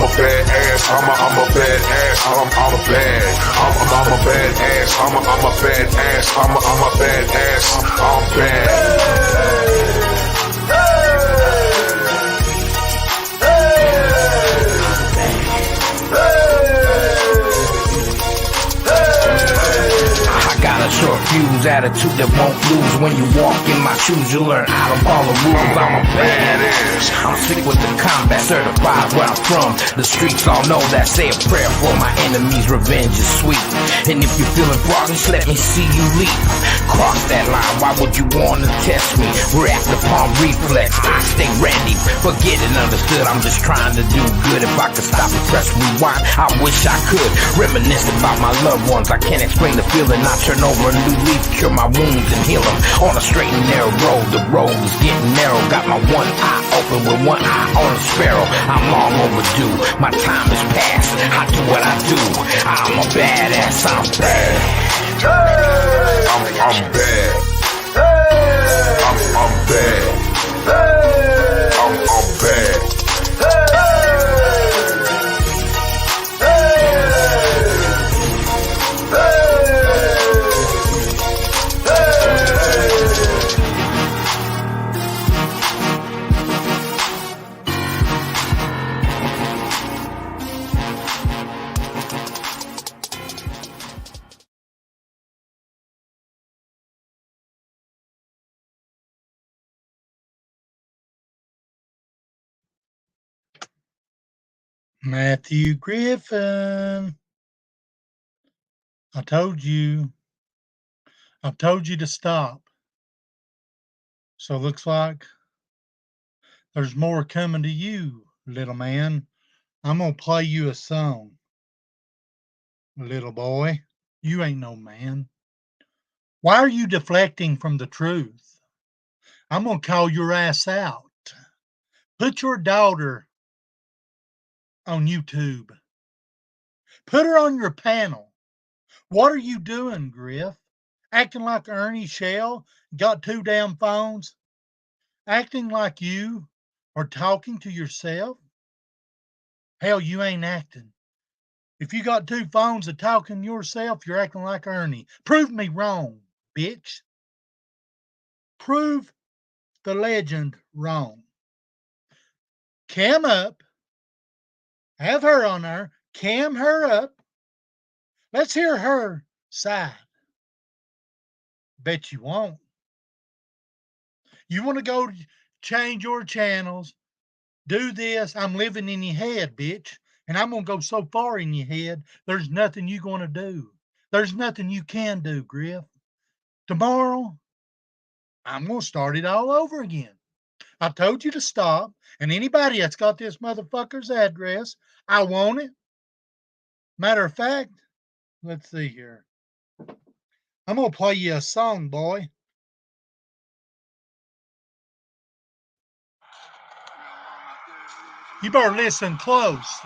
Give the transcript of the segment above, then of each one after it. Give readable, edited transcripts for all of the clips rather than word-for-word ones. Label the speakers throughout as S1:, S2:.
S1: a bad ass. I'm a bad ass. I'm a bad. I'm a bad ass. I'm a bad ass. I'm a bad ass. I'm bad.
S2: Short fuse attitude that won't lose. When you walk in my shoes, you learn how to follow rules. I'm a badass. I'm sick with the combat, certified where I'm from. The streets all know that. Say a prayer for my enemies. Revenge is sweet. And if you're feeling froggish, let me see you leap. Cross that line. Why would you want to test me? React upon reflex. I stay ready. Forget it, understood. I'm just trying to do good. If I could stop and press rewind, I wish I could. Reminisce about my loved ones. I can't explain the feeling. I turn over a new leaf, cure my wounds and heal them. On a straight and narrow road, the road is getting narrow. Got my one eye open with one eye on a sparrow. I'm long overdue, my time is past. I do what I do, I'm a badass, I'm bad. I'm bad. I'm bad. I'm bad.
S3: Matthew Griffin. I told you. I've told you to stop. So it looks like there's more coming to you, little man. I'm going to play you a song. Little boy, you ain't no man. Why are you deflecting from the truth? I'm going to call your ass out. Put your daughter on YouTube. Put her on your panel. What are you doing, Griff? Acting like Ernie Shell got 2 damn phones? Acting like you are talking to yourself? Hell, you ain't acting. If you got 2 phones of talking to yourself, you're acting like Ernie. Prove me wrong, bitch. Prove the legend wrong. Cam up. Have her on there. Cam her up. Let's hear her side. Bet you won't. You want to go change your channels, do this. I'm living in your head, bitch. And I'm going to go so far in your head, there's nothing you're going to do. There's nothing you can do, Griff. Tomorrow, I'm going to start it all over again. I told you to stop. And anybody that's got this motherfucker's address, I want it. Matter of fact, let's see here. I'm going to play you a song, boy. You better listen close.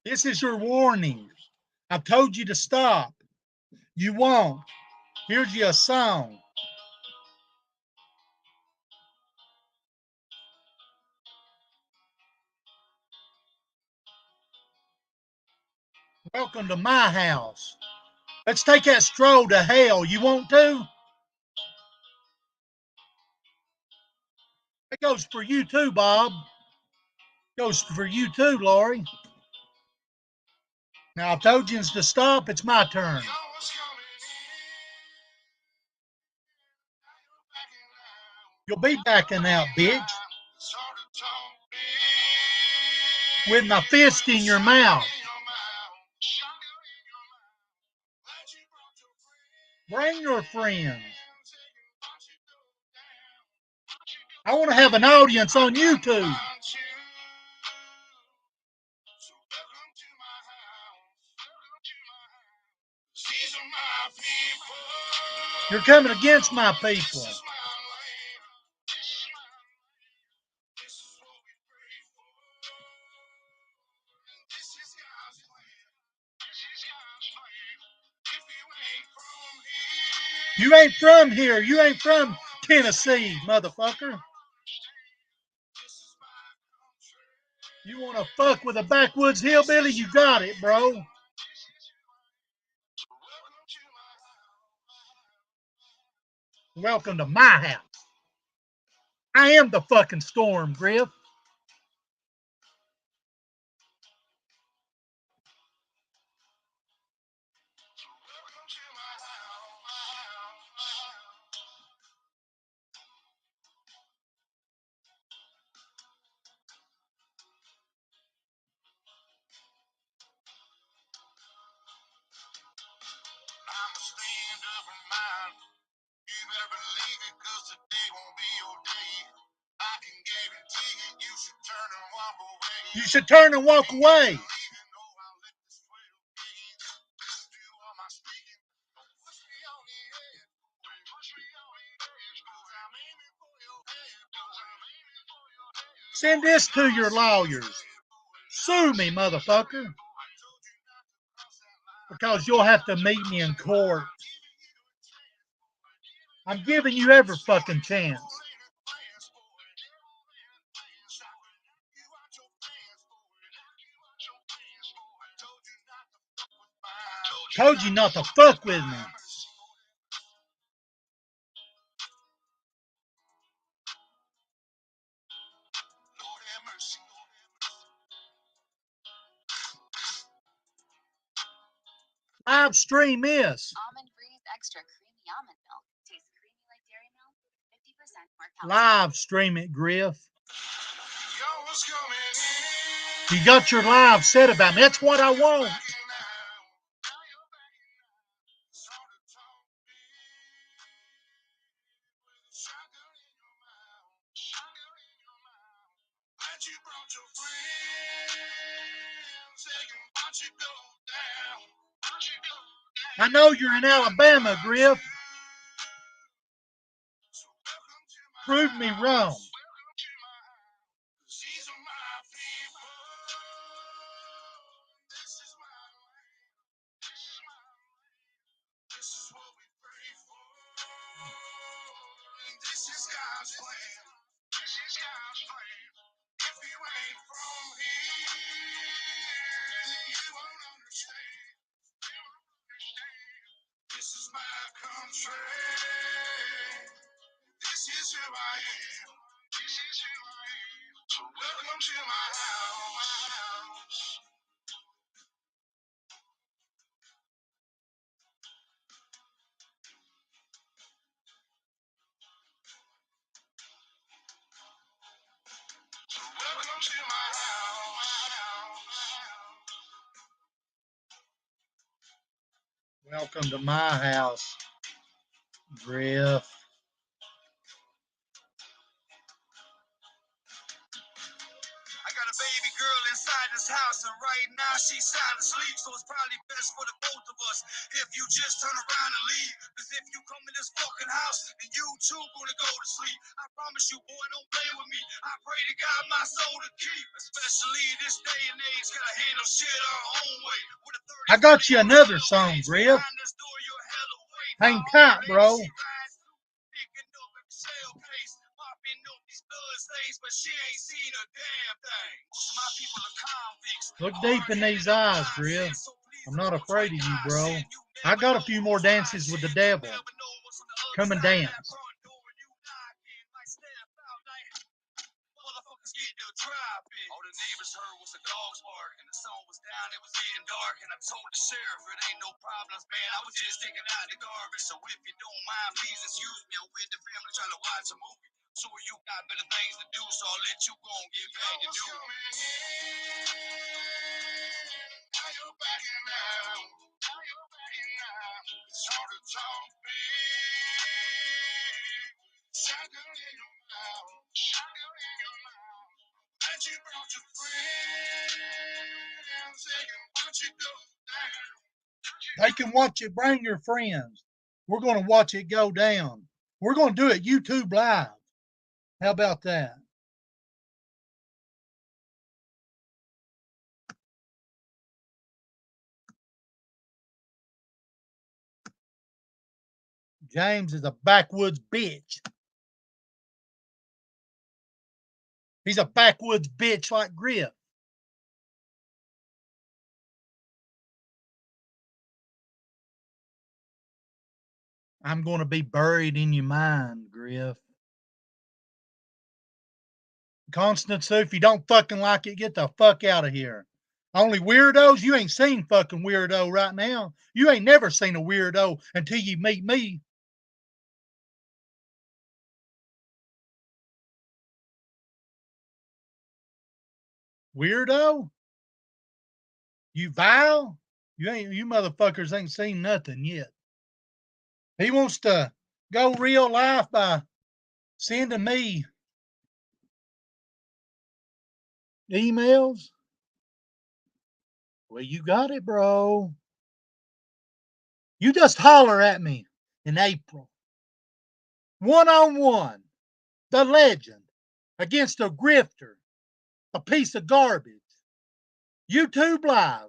S3: This is your warning. I've told you to stop. You won't. Here's your song. Welcome to my house. Let's take that stroll to hell. You want to? It goes for you too, Bob. Goes for you too, Lori. Now, I told you to stop. It's my turn. You'll be backing out, bitch. With my fist in your mouth. Bring your friends. I want to have an audience on YouTube. You're coming against my people. You ain't from here. You ain't from Tennessee, motherfucker. You want to fuck with a backwoods hillbilly? You got it, bro. Welcome to my house. I am the fucking storm, Griff. You should turn and walk away. Send this to your lawyers. Sue me, motherfucker. Because you'll have to meet me in court. I'm giving you every fucking chance. Told you not to fuck with me. Live stream is.
S4: Almond Breeze Extra Creamy Almond Milk. Tastes creamy like dairy milk with 50% more calcium.
S3: Live stream it, Griff. You got your live set about me. That's what I want. I know you're in Alabama, Griff. Prove me wrong. Welcome to my house, Griff.
S5: I got a baby girl inside this house, and right now she's sound asleep, so it's probably best for the both of us if you just turn around and leave. Cause if you come in this fucking house, then you too gonna go to sleep. I promise you, boy, don't play with me. I pray to God my soul to keep. Especially this day and age, gotta handle shit our own way.
S3: I got you another song, Griff. Hang tight, bro. Look deep in these eyes, Griff. I'm not afraid of you, bro. I got a few more dances with the devil. Come and dance.
S5: All the neighbors heard was the dogs barking. The sun was down, it was getting dark, and I told the sheriff it ain't no problems, man. I was just taking out the garbage. So if you don't mind, please excuse me. I'm with the family trying to watch a movie. Sure you got better things to do, so I'll let you go and get back to do it. Now you're backing out. Now you're backing out. It's hard to talk big. Shotgun in your mouth. Shotgun in your mouth. That you brought your friends. They can watch it go down.
S3: They can watch it. Bring your friends. We're going to watch it go down. We're going to do it YouTube Live. How about that? James is a backwoods bitch. He's a backwoods bitch like Griff. I'm going to be buried in your mind, Griff. Constance, if you don't fucking like it, get the fuck out of here. Only weirdos? You ain't seen fucking weirdo right now. You ain't never seen a weirdo until you meet me. Weirdo? You vile? You motherfuckers ain't seen nothing yet. He wants to go real life by sending me emails. Well, you got it, bro. You just holler at me in April. 1-on-1. The legend against a grifter. A piece of garbage. YouTube Live.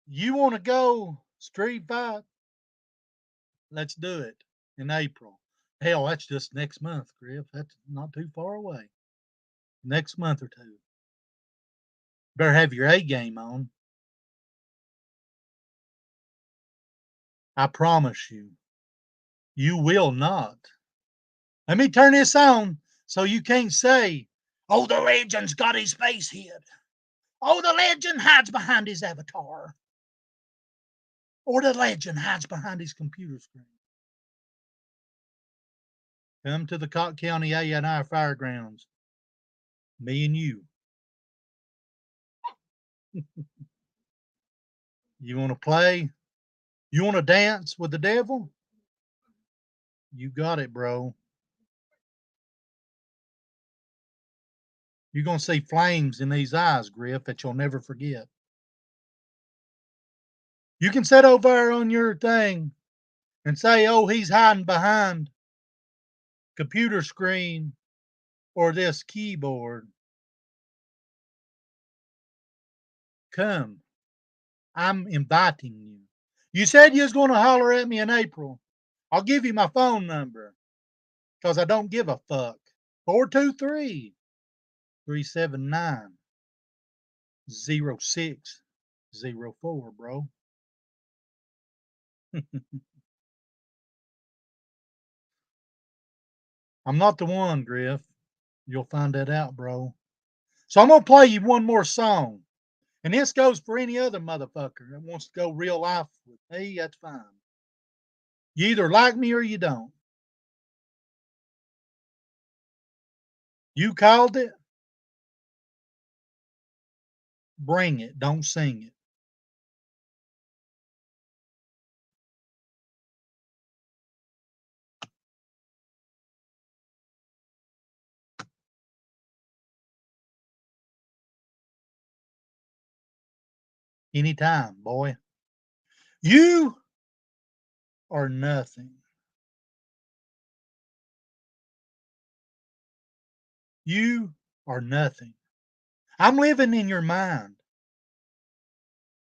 S3: You want to go street fight? Let's do it in April. Hell, that's just next month, Griff. That's not too far away. Next month or two. Better have your A game on. I promise you, you will not. Let me turn this on so you can't say, oh, the legend's got his face hid. Oh, the legend hides behind his avatar. Or the legend hides behind his computer screen. Come to the Cotton County A&I Firegrounds. Me and you. You want to play? You want to dance with the devil? You got it, bro. You're going to see flames in these eyes, Griff, that you'll never forget. You can sit over there on your thing and say, oh, he's hiding behind computer screen or this keyboard. Come. I'm inviting you. You said you was going to holler at me in April. I'll give you my phone number because I don't give a fuck. 423-379-0604, bro. I'm not the one, Griff. You'll find that out, bro. So I'm going to play you one more song. And this goes for any other motherfucker that wants to go real life with me. That's fine. You either like me or you don't. You called it. Bring it. Don't sing it. Anytime, boy. You are nothing. You are nothing. I'm living in your mind.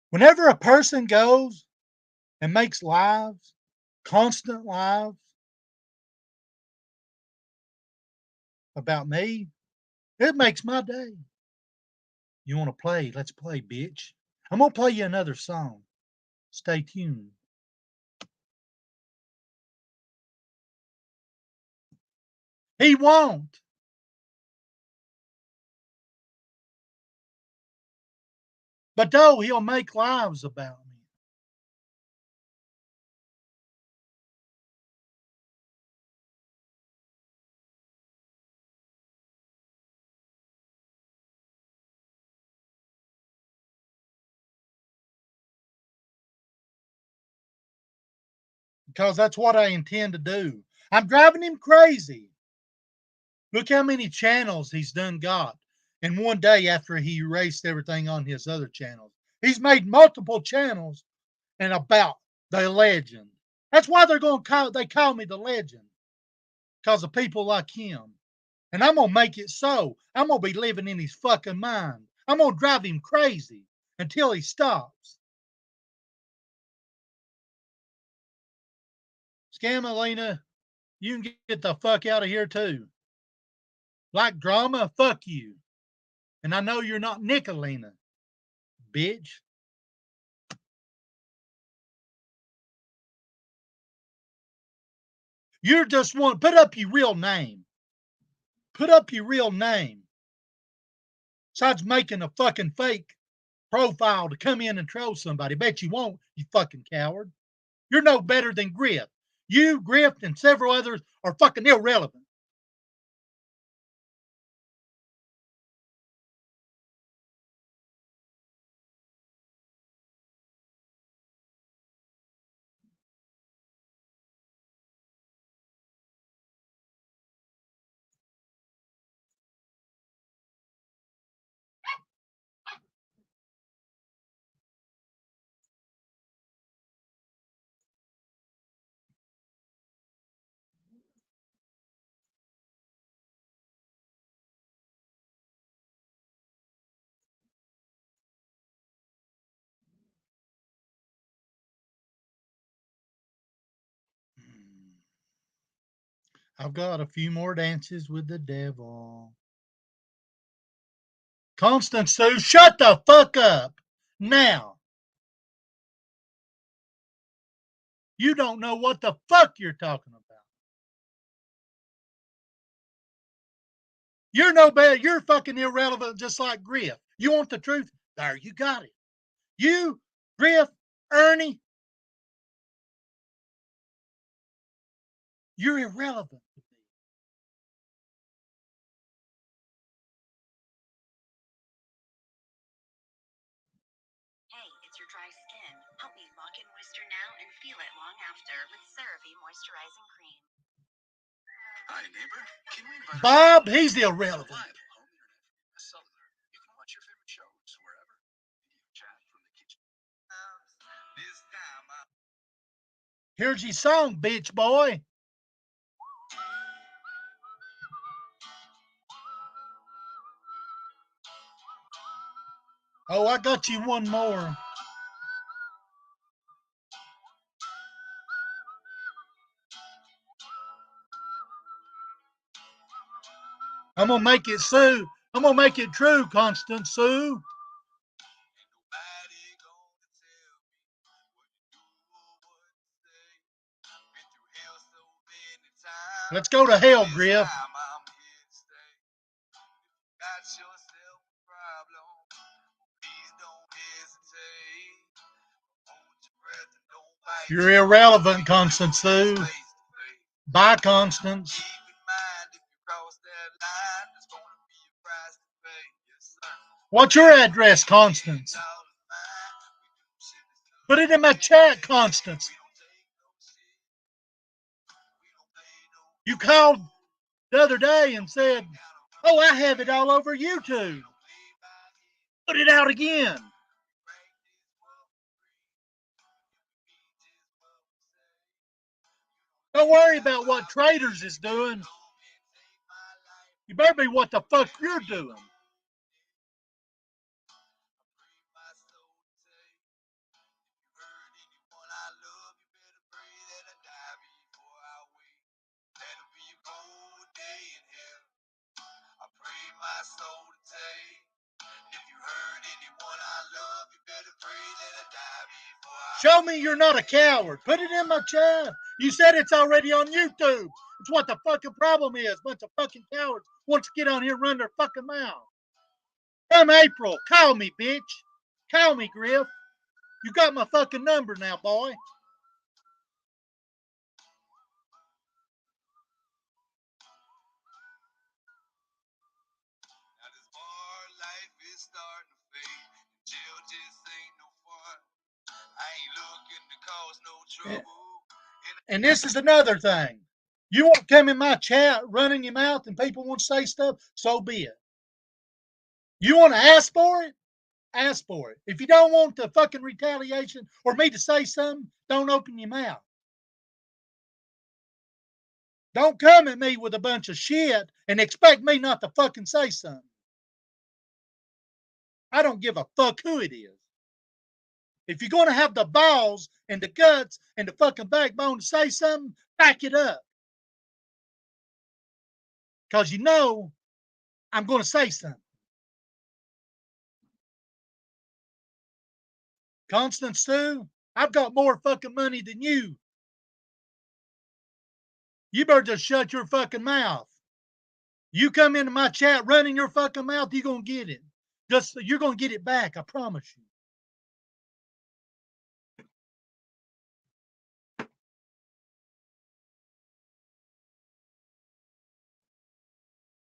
S3: Whenever a person goes and makes lives, constant lives about me, it makes my day. You want to play? Let's play, bitch. I'm going to play you another song. Stay tuned. He won't. But though he'll make lives about me. Because that's what I intend to do. I'm driving him crazy. Look how many channels he's done got in one day after he erased everything on his other channels. He's made multiple channels and about the legend. That's why they call me the legend. Because of people like him. And I'm going to make it so. I'm going to be living in his fucking mind. I'm going to drive him crazy until he stops. Scamalina, you can get the fuck out of here too. Like drama? Fuck you. And I know you're not Nicolina, bitch. You're just one. Put up your real name. Put up your real name. Besides making a fucking fake profile to come in and troll somebody. Bet you won't, you fucking coward. You're no better than Griff. You, Griff, and several others are fucking irrelevant. I've got a few more dances with the devil. Constance Sue, shut the fuck up. Now. You don't know what the fuck you're talking about. You're no better. You're fucking irrelevant just like Griff. You want the truth? There, you got it. You, Griff, Ernie, you're irrelevant to me.
S4: Hey, it's your dry skin. Help me lock in moisture now and feel it long after with CeraVe Moisturizing Cream.
S5: Hi, neighbor. Can we invite
S3: Bob, he's irrelevant.
S5: live home internet cellular? You can watch your favorite shows wherever. Video chat from the kitchen. This time,
S3: Here's your song, bitch boy. Oh, I got you one more. I'm gonna make it Sue. I'm gonna make it true, Constance Sue. Let's go to hell, Griff. You're irrelevant, Constance Sue. Bye, Constance. What's your address, Constance? Put it in my chat, Constance. You called the other day and said, oh, I have it all over YouTube. Put it out again. Don't worry about what Traders is doing. You better be what the fuck you're doing. Show me you're not a coward. Put it in my chat. You said it's already on YouTube. It's what the fucking problem is. Bunch of fucking cowards want to get on here and run their fucking mouth. Come April, call me, bitch. Call me, Griff. You got my fucking number now, boy. And this is another thing. You want to come in my chat running your mouth and people want to say stuff, so be it. You want to ask for it? Ask for it. If you don't want the fucking retaliation or me to say something, don't open your mouth. Don't come at me with a bunch of shit and expect me not to fucking say something. I don't give a fuck who it is. If you're going to have the balls and the guts and the fucking backbone to say something, Back it up. Because you know I'm going to say something. Constance Sue, I've got more fucking money than you. You better just shut your fucking mouth. You come into my chat running your fucking mouth, you're going to get it. You're going to get it back, I promise you.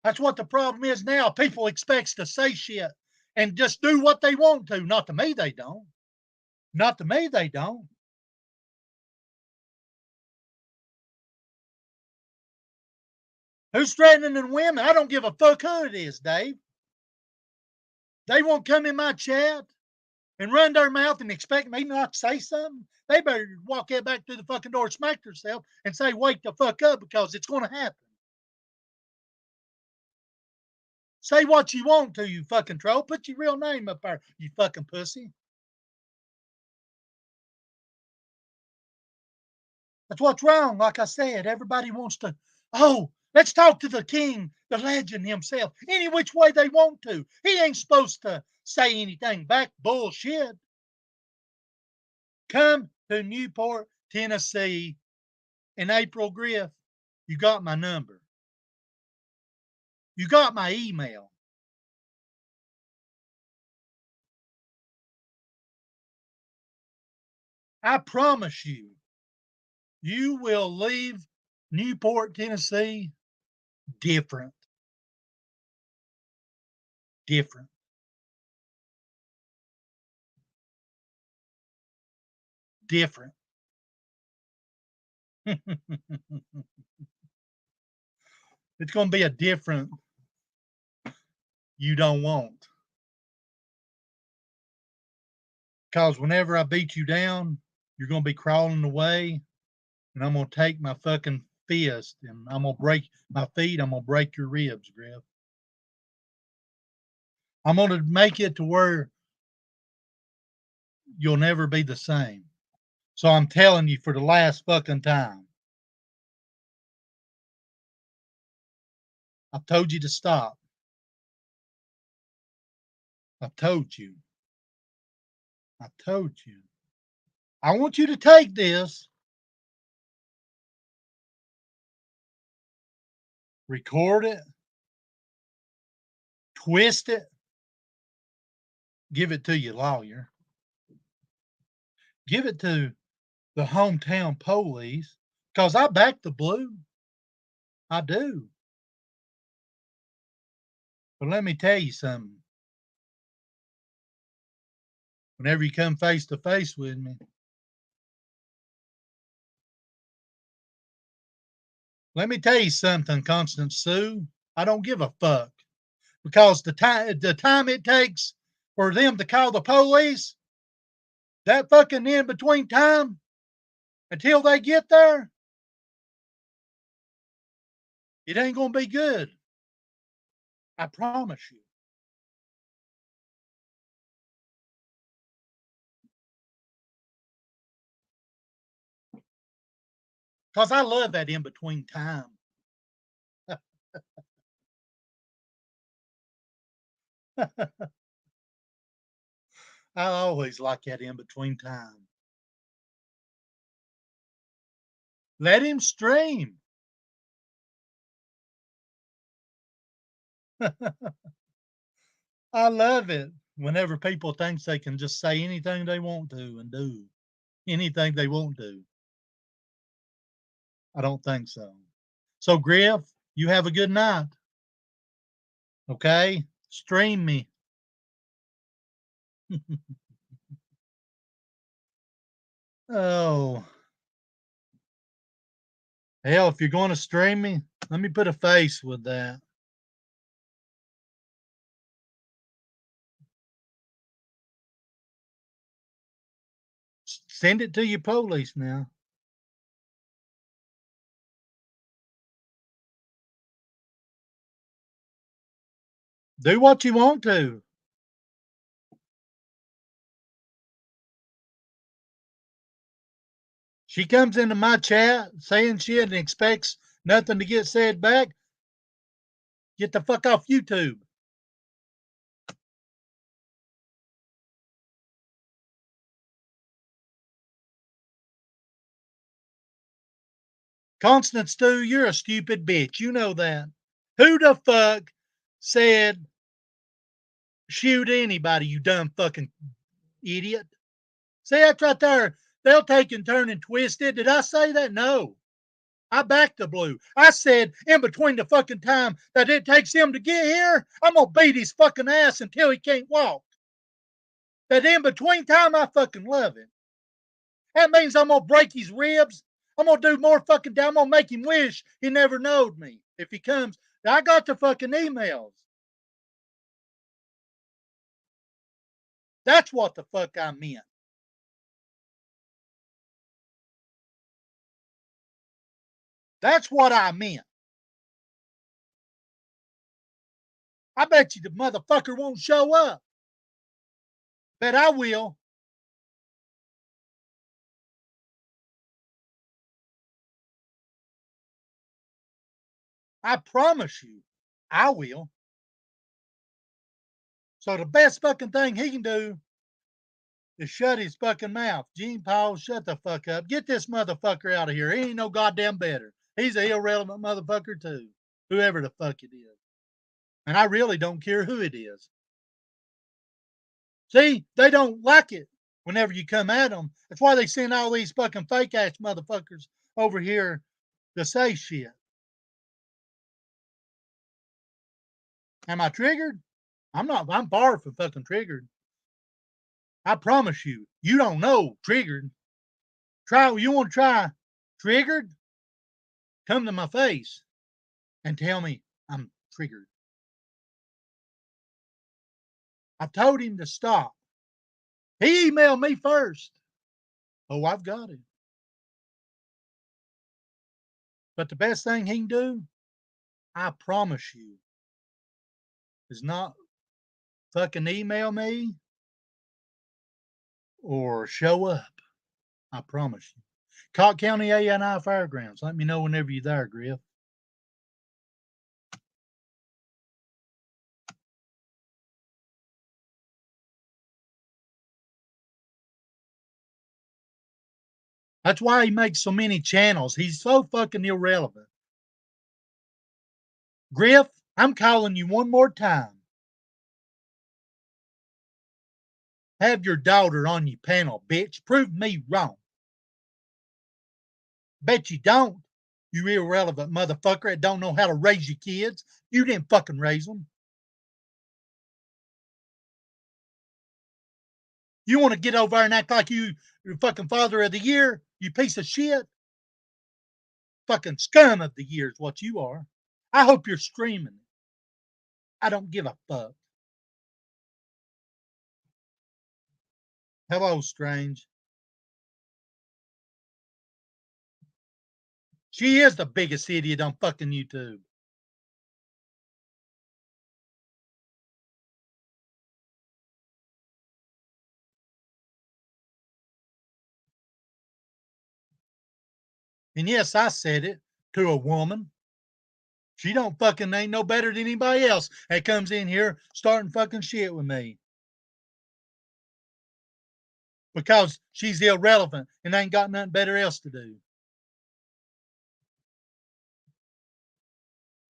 S3: That's what the problem is now. People expect to say shit and just do what they want to. Not to me, they don't. Not to me, they don't. Who's threatening women? I don't give a fuck who it is, Dave. They won't come in my chat and run their mouth and expect me not to say something. They better walk that back through the fucking door, smack themselves, and say, wake the fuck up, because it's going to happen. Say what you want to, you fucking troll. Put your real name up there, you fucking pussy. That's what's wrong. Like I said, everybody wants to, oh, let's talk to the king, the legend himself, any which way they want to. He ain't supposed to say anything back. Bullshit. Come to Newport, Tennessee in April, Griff. You got my number. You got my email. I promise you, you will leave Newport, Tennessee different. Different. Different. It's going to be a different you don't want. Because whenever I beat you down, you're going to be crawling away, and I'm going to take my fucking fist and I'm going to break my feet. I'm going to break your ribs, Griff. I'm going to make it to where you'll never be the same. So I'm telling you for the last fucking time. I've told you to stop. I've told you. I told you. I want you to take this, record it, twist it, give it to your lawyer, give it to the hometown police, because I back the blue. I do. But let me tell you something. Whenever you come face to face with me, let me tell you something, Constance Sue. I don't give a fuck, because the time it takes for them to call the police, that fucking in between time until they get there, it ain't gonna be good. I promise you. Because I love that in between time. I always like that in between time. Let him stream. I love it whenever people think they can just say anything they want to and do anything they want to. I don't think so. So, Griff, you have a good night. Okay? Stream me. Oh. Hell, if you're going to stream me, let me put a face with that. Send it to your police now. Do what you want to. She comes into my chat saying shit and expects nothing to get said back. Get the fuck off YouTube. Constant Stew, you're a stupid bitch. You know that. Who the fuck said shoot anybody, you dumb fucking idiot? See, that's right there. They'll take and turn and twist it. Did I say that? No. I backed the blue. I said in between the fucking time that it takes him to get here, I'm going to beat his fucking ass until he can't walk. That in between time, I fucking love him. That means I'm going to break his ribs. I'm going to do more fucking damn. I'm going to make him wish he never knowed me if he comes. I got the fucking emails. That's what the fuck I meant. That's what I meant. I bet you the motherfucker won't show up. Bet I will. I promise you, I will. So the best fucking thing he can do is shut his fucking mouth. Gene Paul, shut the fuck up. Get this motherfucker out of here. He ain't no goddamn better. He's an irrelevant motherfucker too. Whoever the fuck it is. And I really don't care who it is. See, they don't like it whenever you come at them. That's why they send all these fucking fake ass motherfuckers over here to say shit. Am I triggered? I'm not. I'm far from fucking triggered. I promise you, you don't know triggered. You want to try triggered? Come to my face and tell me I'm triggered. I told him to stop. He emailed me first. Oh, I've got it. But the best thing he can do, I promise you, is not fucking email me or show up. I promise you. Cott County ANI Fairgrounds. Let me know whenever you're there, Griff. That's why he makes so many channels. He's so fucking irrelevant. Griff, I'm calling you one more time. Have your daughter on your panel, bitch. Prove me wrong. Bet you don't. You irrelevant motherfucker that don't know how to raise your kids. You didn't fucking raise them. You want to get over there and act like you're fucking father of the year? You piece of shit. Fucking scum of the year is what you are. I hope you're streaming. I don't give a fuck. Hello, Strange. She is the biggest idiot on fucking YouTube. And yes, I said it to a woman. She don't fucking ain't no better than anybody else that comes in here starting fucking shit with me. Because she's irrelevant and ain't got nothing better else to do.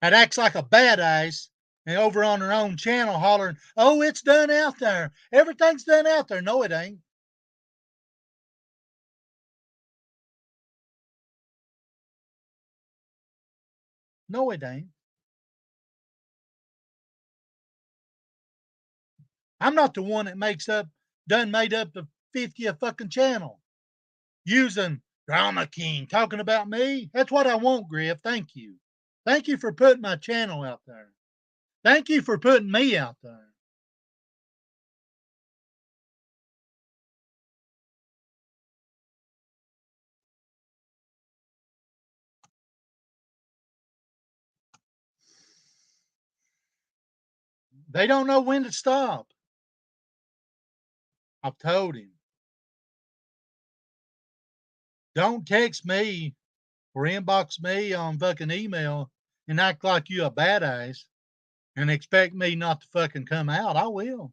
S3: That acts like a badass and over on her own channel hollering, oh, it's done out there. Everything's done out there. No, it ain't. No, it ain't. I'm not the one that made up the 50th fucking channel using Drama King talking about me. That's what I want, Griff. Thank you. Thank you for putting my channel out there. Thank you for putting me out there. They don't know when to stop. I've told him. Don't text me or inbox me on fucking email and act like you a badass and expect me not to fucking come out. I will.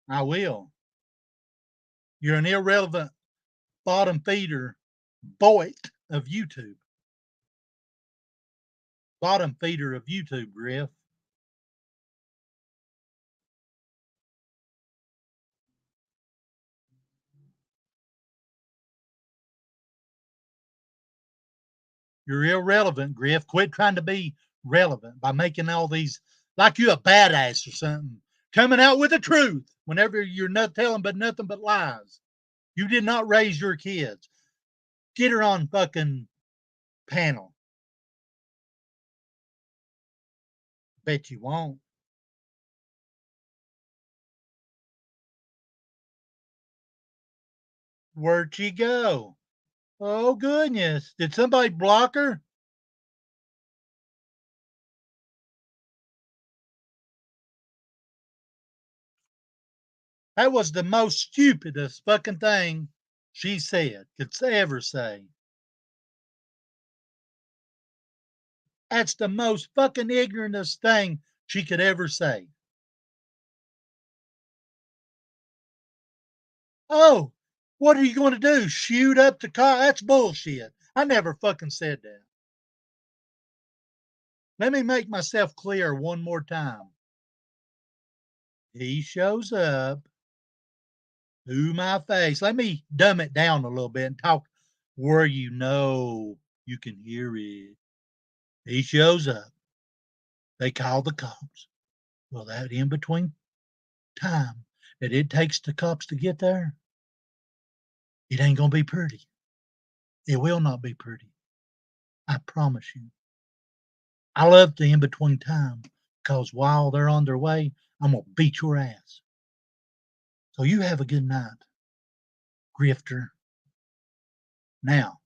S3: I will. You're an irrelevant bottom feeder boit of YouTube. Bottom feeder of YouTube, Griff. You're irrelevant, Griff. Quit trying to be relevant by making all these like you a badass or something. Coming out with the truth whenever you're not telling but nothing but lies. You did not raise your kids. Get her on fucking panel. Bet you won't. Where'd she go? Oh, goodness. Did somebody block her? That was the most stupidest fucking thing she said, could ever say. That's the most fucking ignorantest thing she could ever say. Oh, what are you going to do? Shoot up the car? That's bullshit. I never fucking said that. Let me make myself clear one more time. He shows up to my face. Let me dumb it down a little bit and talk where you know you can hear it. He shows up. They call the cops. Well, that in between time that it takes the cops to get there, it ain't going to be pretty. It will not be pretty. I promise you. I love the in between time because while they're on their way, I'm going to beat your ass. So you have a good night, grifter. Now,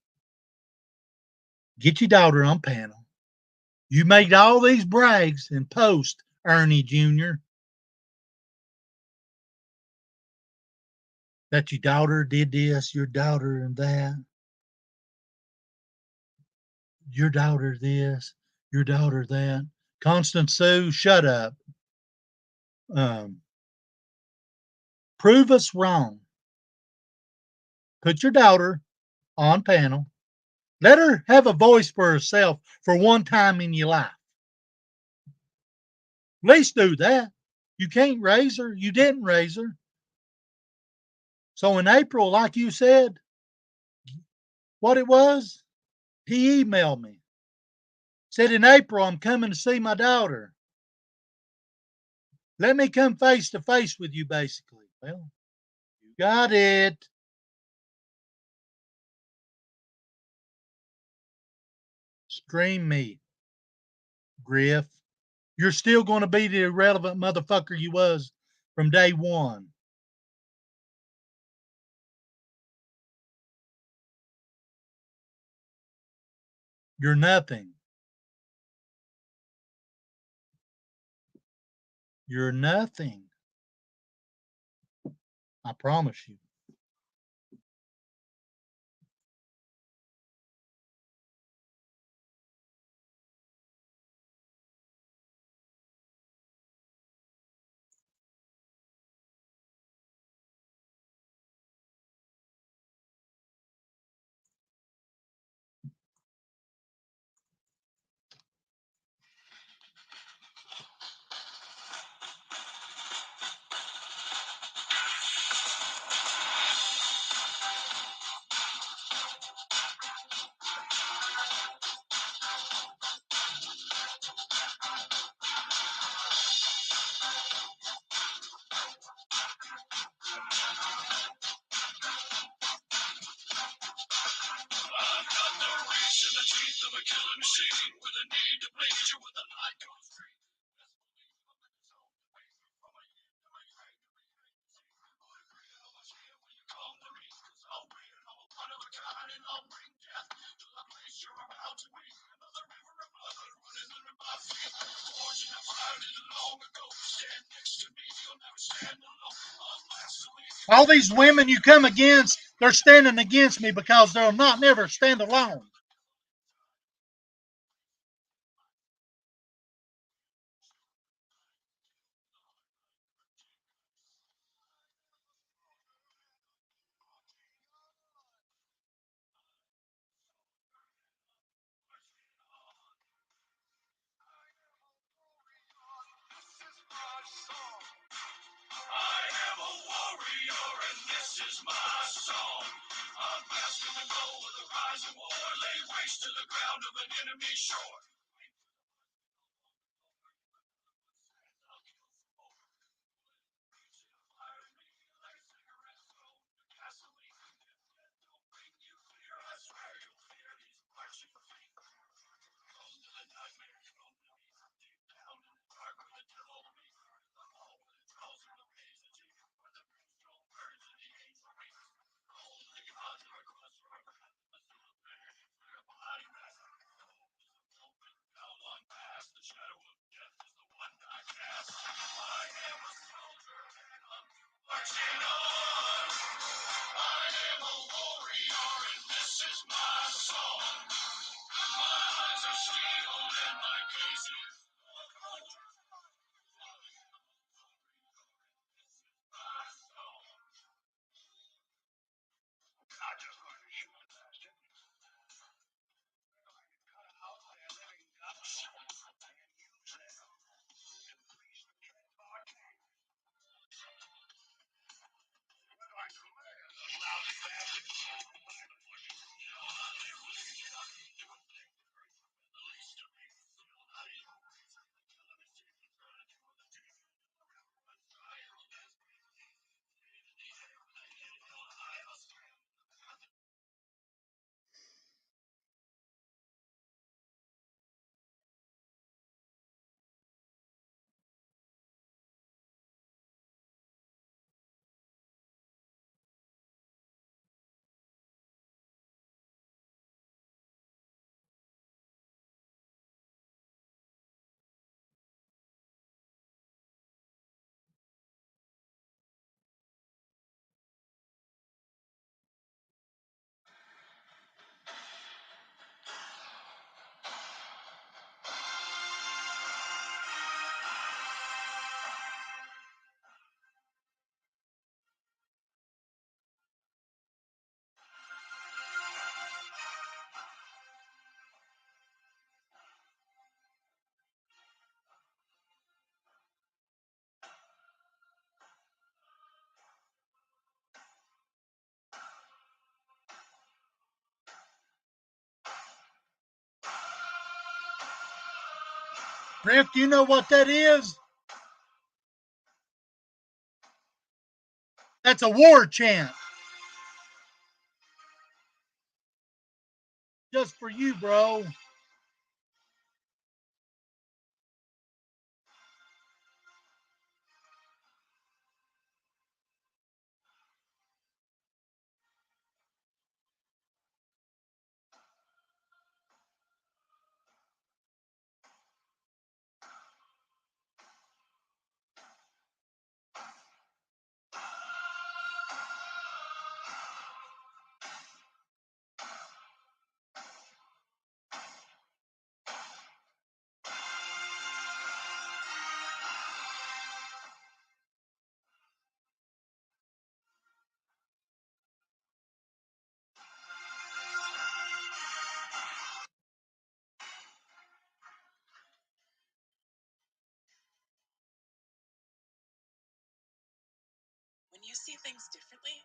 S3: get your daughter on panel. You made all these brags and post, Ernie Jr., that your daughter did this, your daughter and that, your daughter this, your daughter that. Constance Sue, shut up. Prove us wrong. Put your daughter on panel. Let her have a voice for herself for one time in your life. At least do that. You can't raise her. You didn't raise her. So in April, like you said, what it was, he emailed me. Said in April, I'm coming to see my daughter. Let me come face to face with you, basically. Well, you got it. Stream me, Griff. You're still going to be the irrelevant motherfucker you was from day one. You're nothing. You're nothing. I promise you. All these women you come against, they're standing against me because they'll not never stand alone. Griff, do you know what that is? That's a war chant. Just for you, bro.
S6: When you see things differently,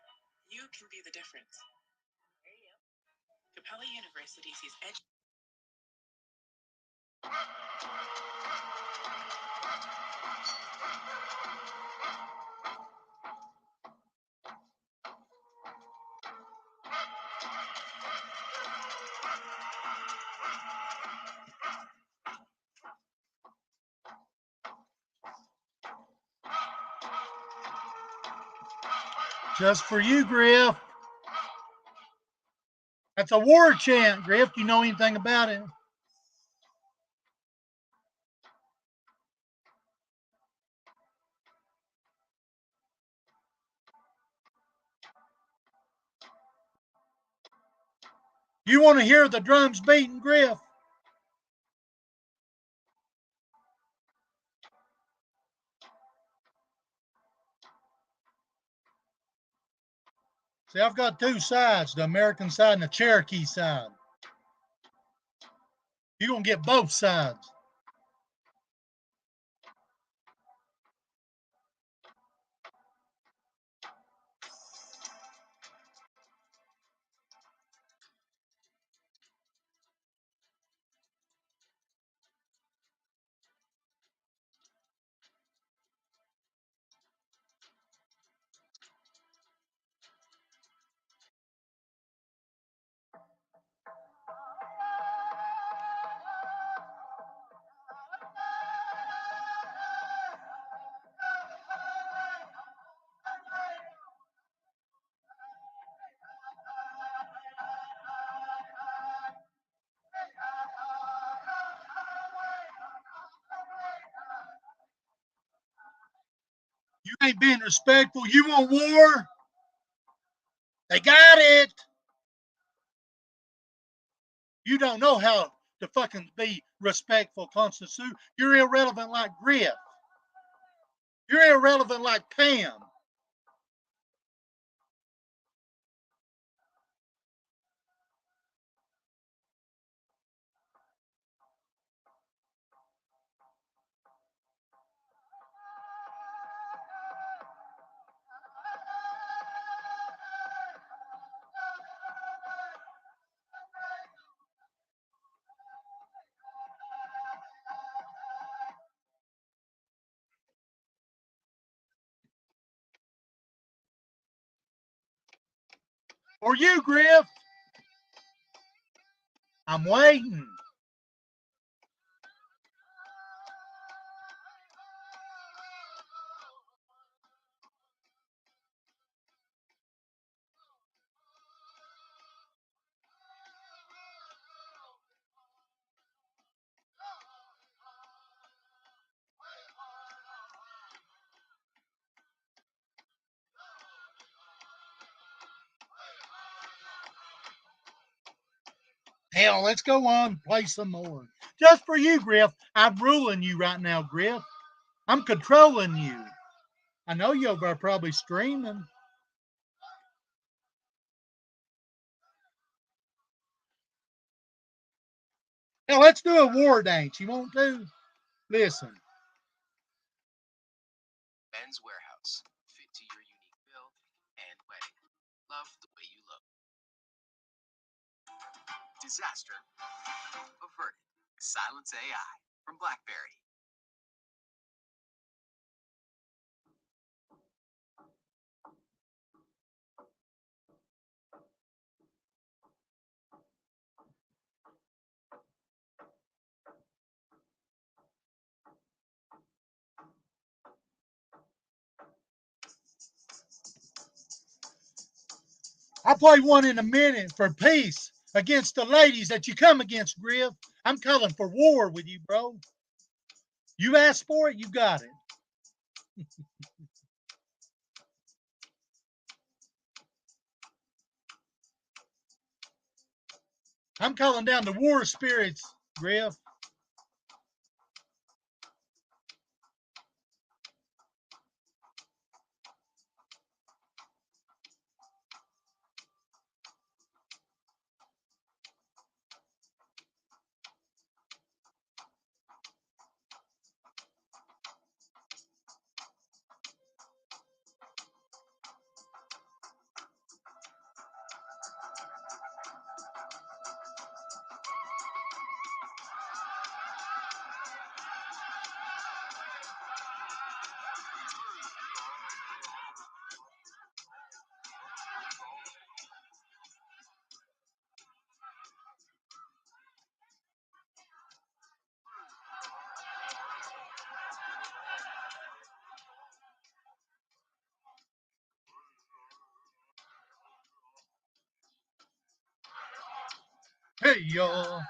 S6: you can be the difference. Capella University sees
S3: Just for you, Griff. That's a war chant, Griff. Do you know anything about it? You want to hear the drums beating, Griff? See, I've got two sides, the American side and the Cherokee side. You're going to get both sides. You ain't being respectful. You want war? They got it. You don't know how to fucking be respectful, Constance Sue. You're irrelevant like Griff. You're irrelevant like Pam. Or you, Griff. I'm waiting. Hell, let's go on, play some more. Just for you, Griff. I'm ruling you right now, Griff. I'm controlling you. I know you are probably screaming. Hell, let's do a war dance. You want to? Listen.
S7: Men's Warehouse. Fit to your unique build and wedding. Love the way you look. Disaster averted. Silence AI from BlackBerry.
S3: I'll play one in a minute for peace against the ladies that you come against, Griff. I'm calling for war with you, bro. You asked for it, you got it. I'm calling down the war spirits, Griff. Hey, y'all.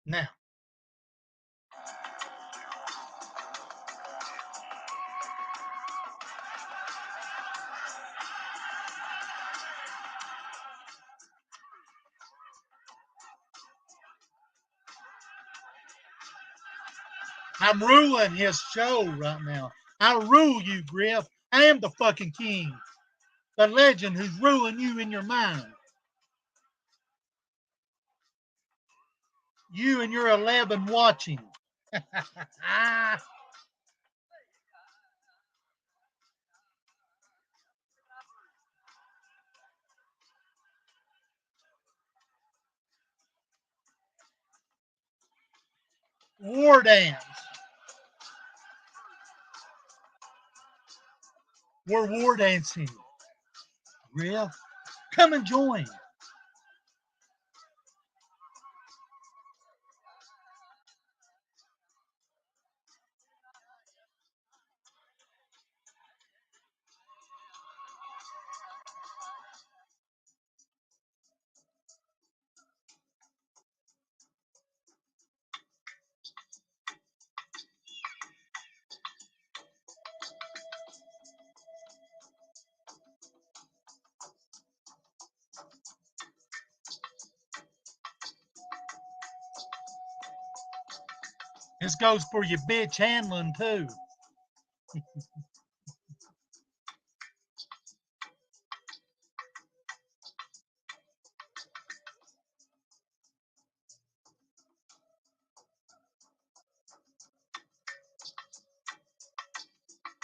S3: Now, I'm ruling his show right now. I rule you, Griff. I am the fucking king. The legend who's ruling you in your mind. You and your 11 watching. War dance. We're war dancing. Griff, come and join. This goes for your bitch handling too.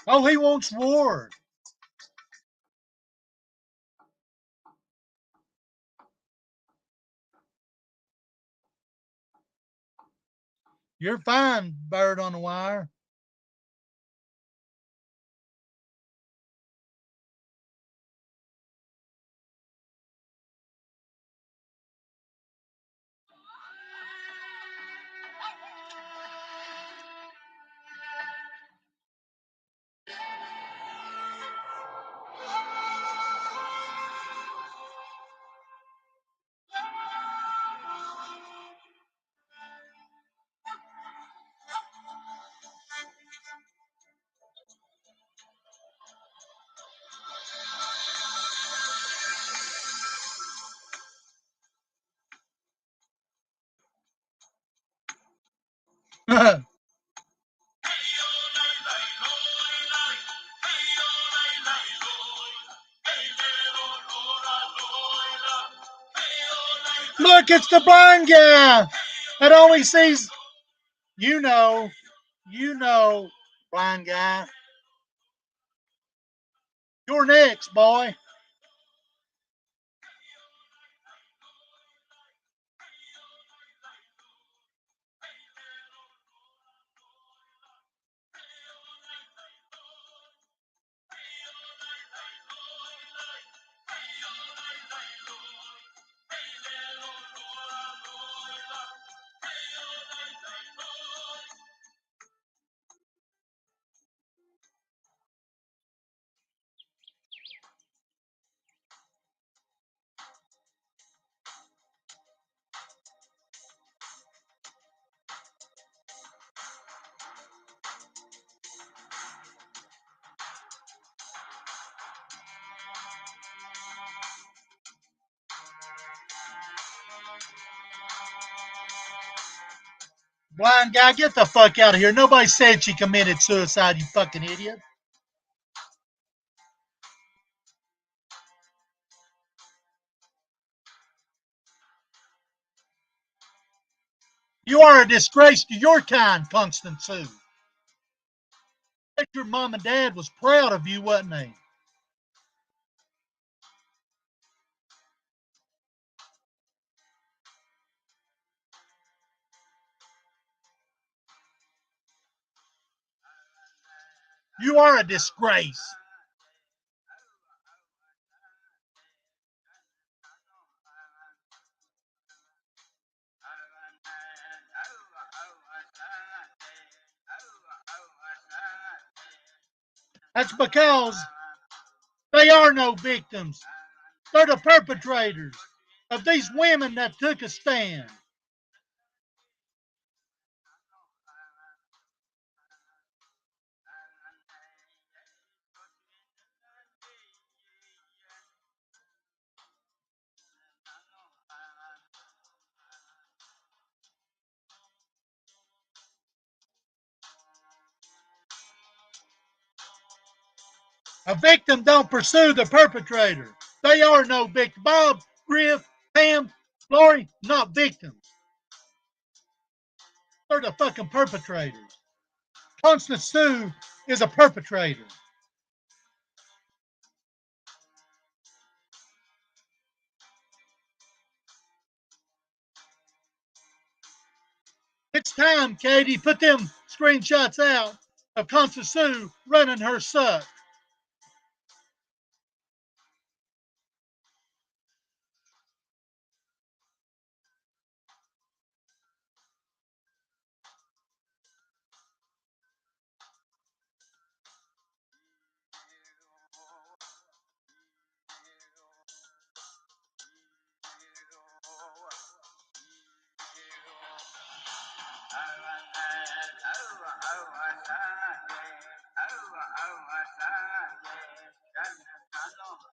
S3: Oh, he wants war. You're fine, bird on the wire. Look, it's the blind guy that only sees, you know, blind guy. You're next, boy. Blind guy, get the fuck out of here. Nobody said she committed suicide, you fucking idiot. You are a disgrace to your kind, Constance Sue. I bet your mom and dad was proud of you, wasn't they? You are a disgrace. That's because they are no victims. They're the perpetrators of these women that took a stand. A victim don't pursue the perpetrator. They are no victim. Bob, Griff, Pam, Lori, not victims. They're the fucking perpetrators. Constance Sue is a perpetrator. It's time, Katie. Put them screenshots out of Constance Sue running her suck.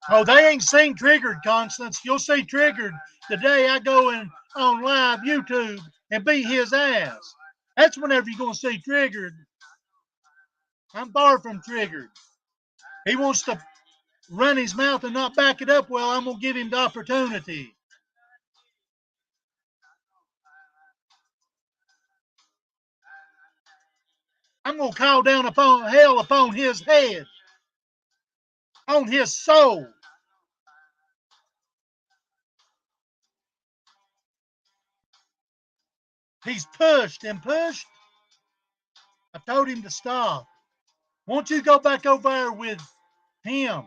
S3: Oh, they ain't seen Triggered, Constance. You'll see Triggered the day I go in on live YouTube and beat his ass. That's whenever you're going to see Triggered. I'm far from Triggered. He wants to run his mouth and not back it up. Well, I'm going to give him the opportunity. I'm going to call down upon hell upon his head, on his soul. He's pushed and pushed. I told him to stop. Won't you go back over there with him?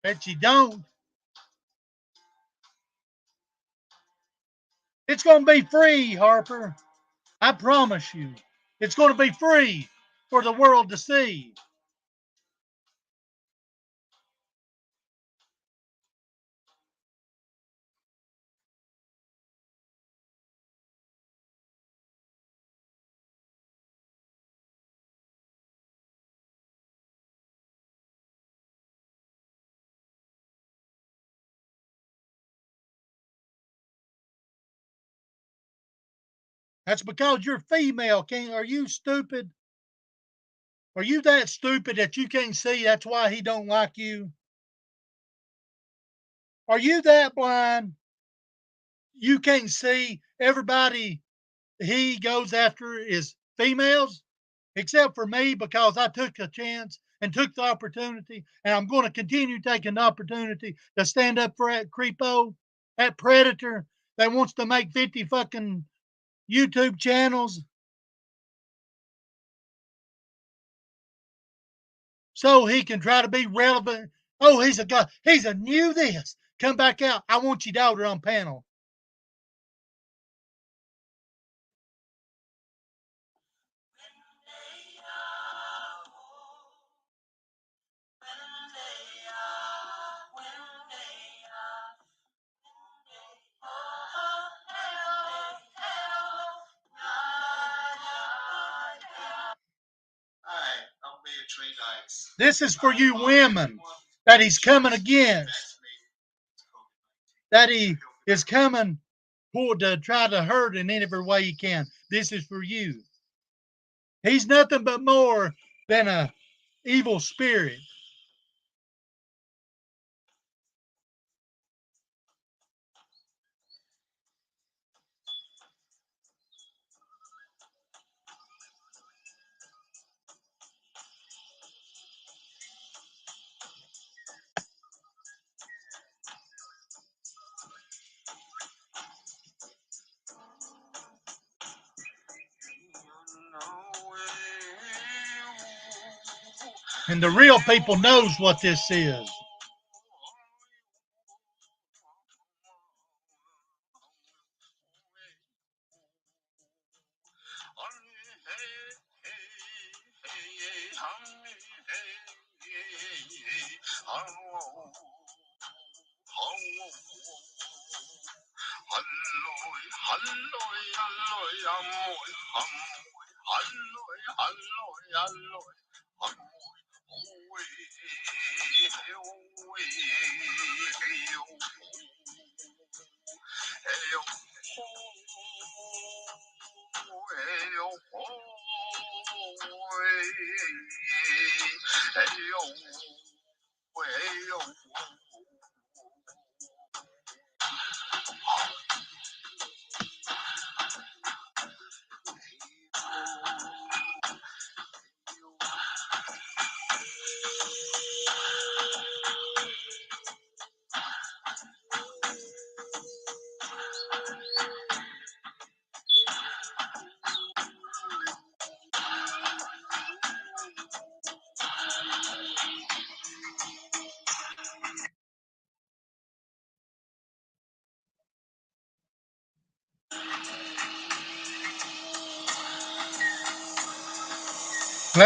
S3: Bet you don't. It's going to be free, Harper. I promise you. It's going to be free for the world to see. That's because you're female. Are you stupid? Are you that stupid that you can't see that's why he don't like you? Are you that blind? You can't see everybody he goes after is females, except for me because I took a chance and took the opportunity, and I'm going to continue taking the opportunity to stand up for that creepo, that predator that wants to make 50 fucking YouTube channels so he can try to be relevant. Oh, he's a guy. He's a new this. Come back out. I want your daughter on panel. This is for you women that he's coming against, that he is coming to try to hurt in any way he can. This is for you. He's nothing but more than a evil spirit. And the real people knows what this is.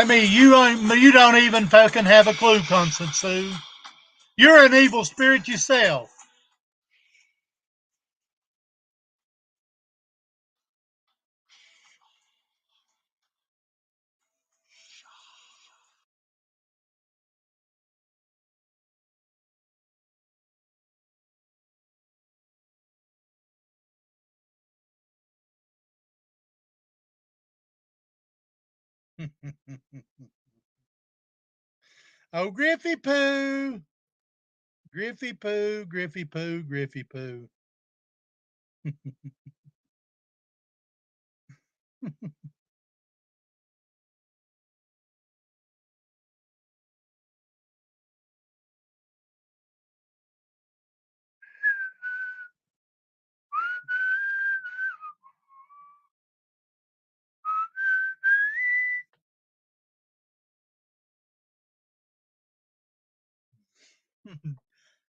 S3: You don't even fucking have a clue, Constance Sue. You're an evil spirit yourself. Oh, Griffy Poo. Griffy Poo, Griffy Poo, Griffy Poo.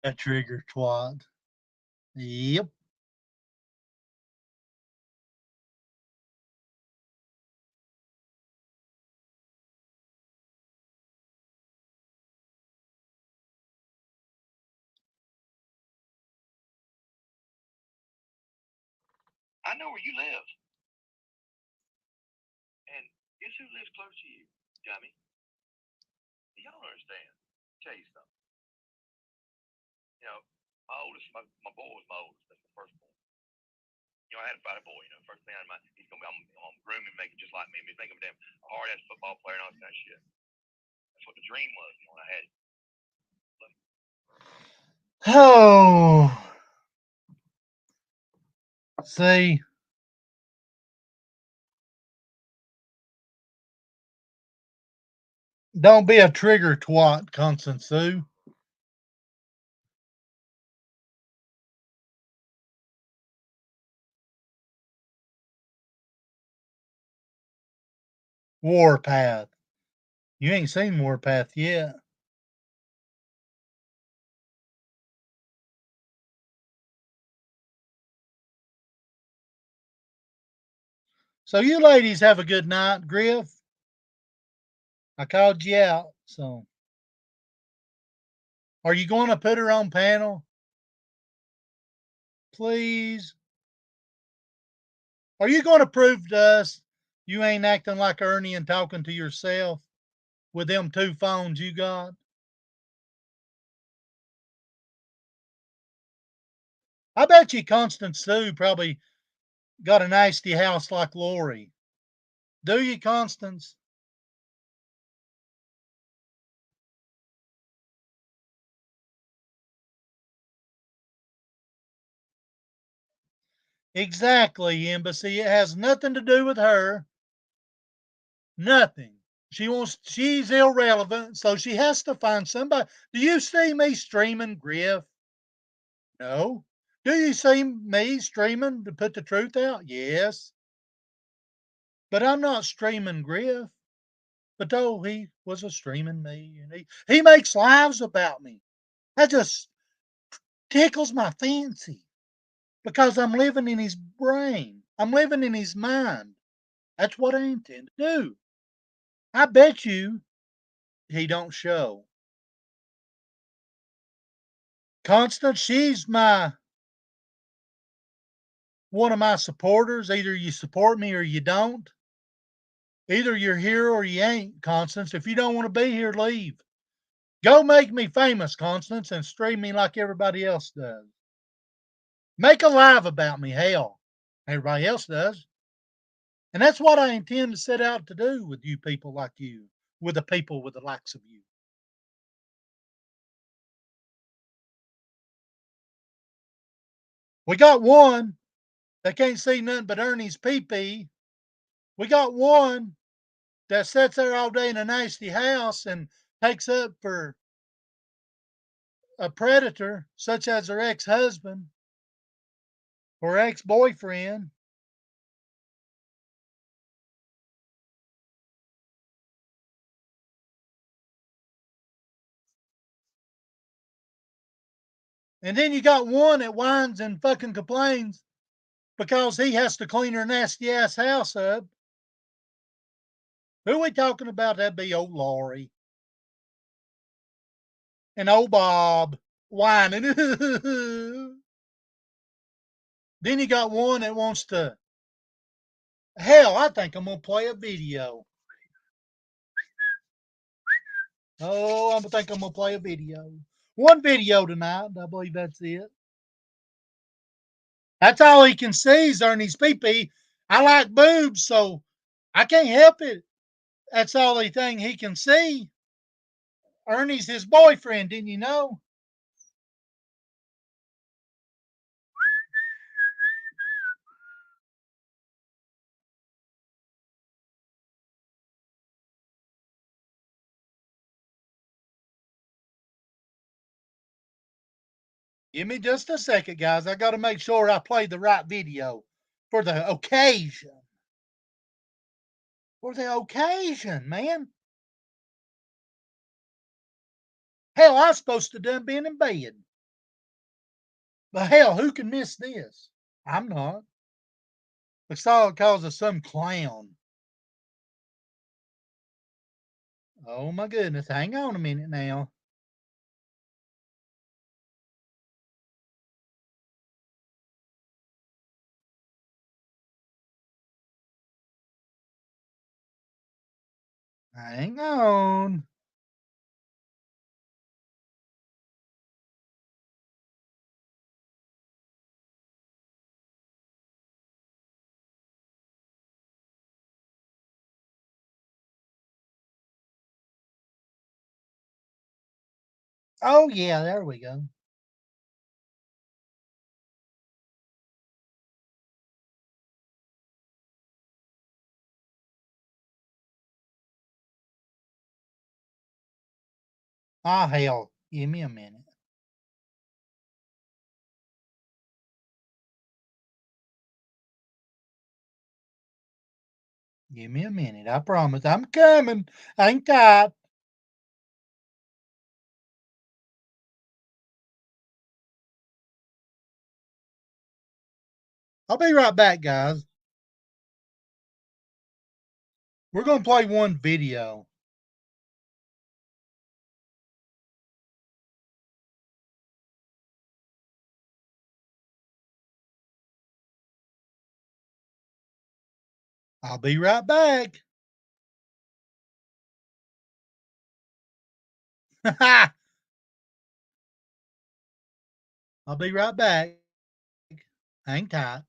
S3: A trigger twat. Yep.
S8: I know where you live. And guess who lives close to you, dummy? Y'all don't understand. Tell you something. You know, my boy was my oldest. That's my first boy. You know, I had to fight a boy. You know, first thing I mind, he's gonna be, I'm gonna groom him, make him just like me. He's making him a damn hard ass football player and all this kind of shit. That's what the dream was when I had it.
S3: Oh. See. Don't be a trigger twat, Constance Sue. Warpath. You ain't seen Warpath yet. So you ladies have a good night, Griff. I called you out, so are you going to put her on panel? Please. Are you going to prove to us you ain't acting like Ernie and talking to yourself with them 2 phones you got? I bet you Constance Sue probably got a nasty house like Lori. Do you, Constance? Exactly, Embassy. It has nothing to do with her. Nothing. She's irrelevant, so she has to find somebody. Do you see me streaming Griff? No. Do you see me streaming to put the truth out? Yes. But I'm not streaming Griff. But though he was a streaming me, and he makes lives about me. That just tickles my fancy because I'm living in his brain. I'm living in his mind. That's what I intend to do. I bet you he don't show. Constance, she's my one of my supporters. Either you support me or you don't. Either you're here or you ain't, Constance. If you don't want to be here, leave. Go make me famous, Constance, and stream me like everybody else does. Make a live about me, hell. Everybody else does. And that's what I intend to set out to do with you people like you, with the people with the likes of you. We got one that can't see nothing but Ernie's pee-pee. We got one that sits there all day in a nasty house and takes up for a predator, such as her ex-husband or ex-boyfriend. And then you got one that whines and fucking complains because he has to clean her nasty ass house up. Who are we talking about? That'd be old Laurie and old Bob whining. Then you got one that wants to. Hell, I think I'm gonna play a video. Oh, I think I'm gonna play a video. One video tonight. I believe that's it. That's all he can see is Ernie's pee-pee. I like boobs, so I can't help it. That's all the thing he can see. Ernie's his boyfriend, didn't you know? Give me just a second, guys. I got to make sure I play the right video for the occasion. For the occasion, man. Hell, I was supposed to done been in bed. But hell, who can miss this? I'm not. It's all because of some clown. Oh my goodness. Hang on a minute now. Hang on. Oh, yeah, there we go. Ah, hell. Give me a minute. Give me a minute. I promise. I'm coming. Hang tight. I'll be right back, guys. We're going to play one video. I'll be right back. I'll be right back. Hang tight.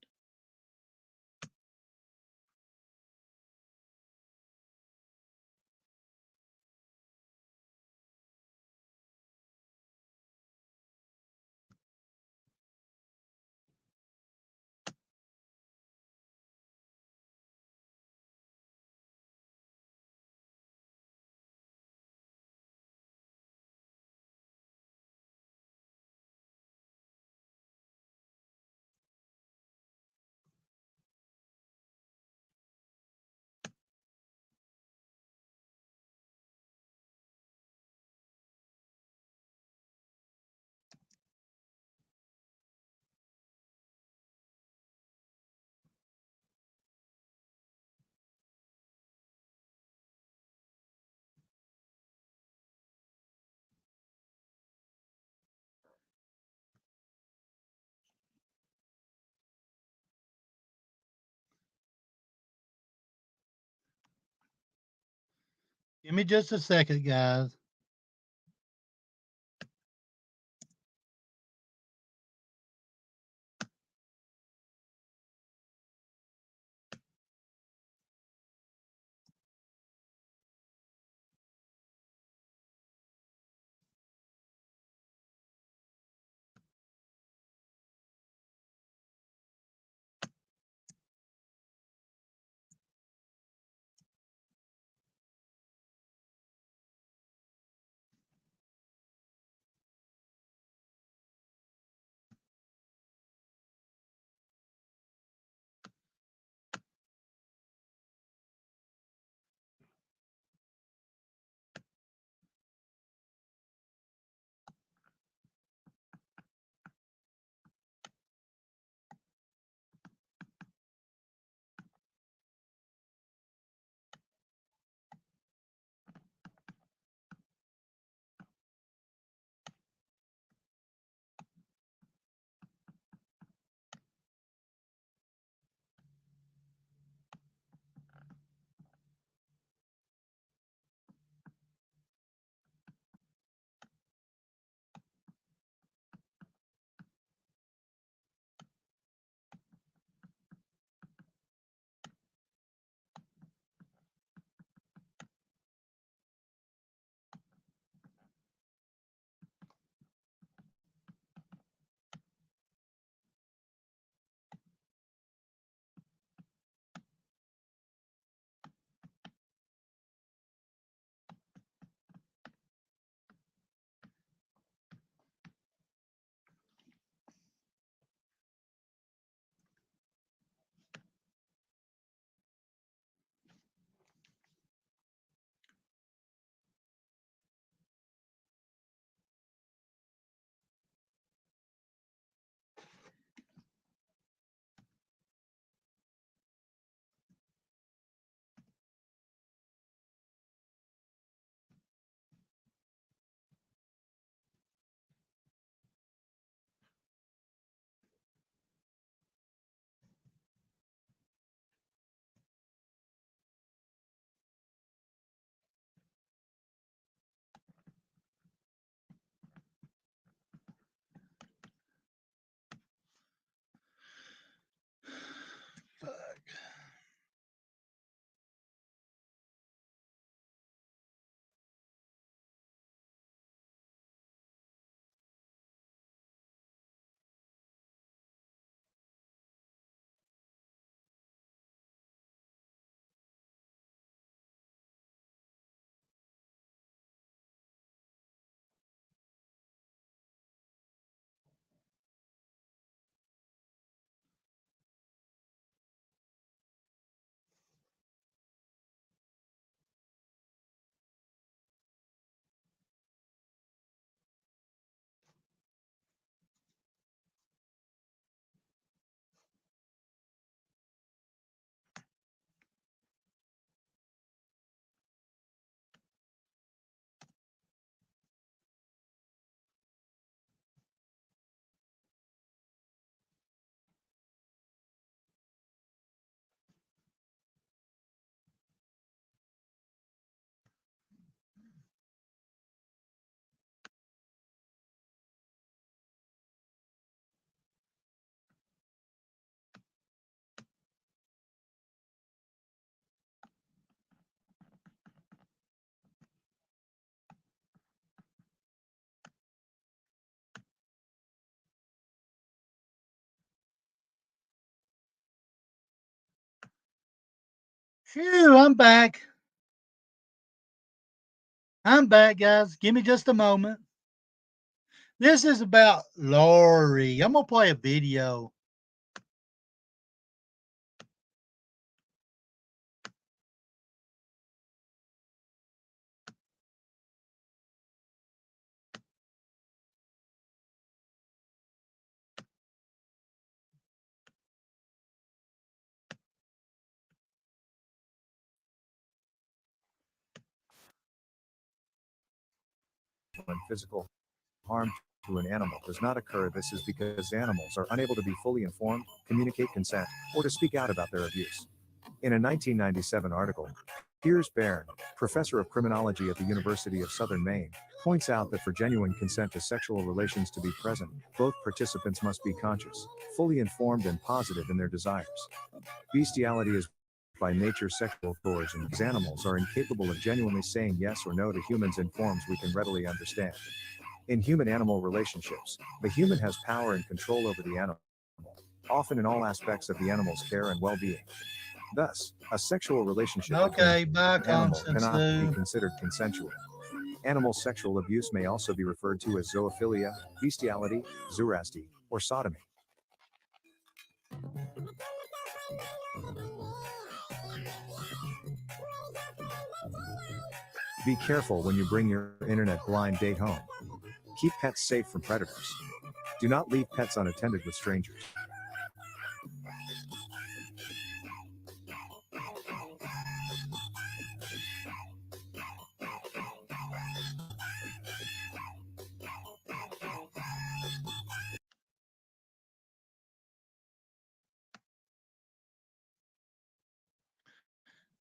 S3: Give me just a second, guys. Fuck. Phew, I'm back. I'm back, guys. Give me just a moment. This is about Lori. I'm going to play a video.
S9: When physical harm to an animal does not occur, this is because animals are unable to be fully informed, communicate consent, or to speak out about their abuse. In a 1997 article Piers Baird, professor of criminology at the University of Southern Maine, points out that for genuine consent to sexual relations to be present, both participants must be conscious, fully informed and positive in their desires. Bestiality is by nature sexual chores, and these animals are incapable of genuinely saying yes or no to humans in forms we can readily understand. In human-animal relationships, the human has power and control over the animal, often in all aspects of the animal's care and well-being. Thus, a sexual relationship
S3: Okay,
S9: between
S3: bye,
S9: an animal
S3: Constance
S9: cannot be
S3: Sue.
S9: considered consensual. Animal sexual abuse may also be referred to as zoophilia, bestiality, zoorasty, or sodomy. Be careful when you bring your internet blind date home. Keep pets safe from predators. Do not leave pets unattended with strangers.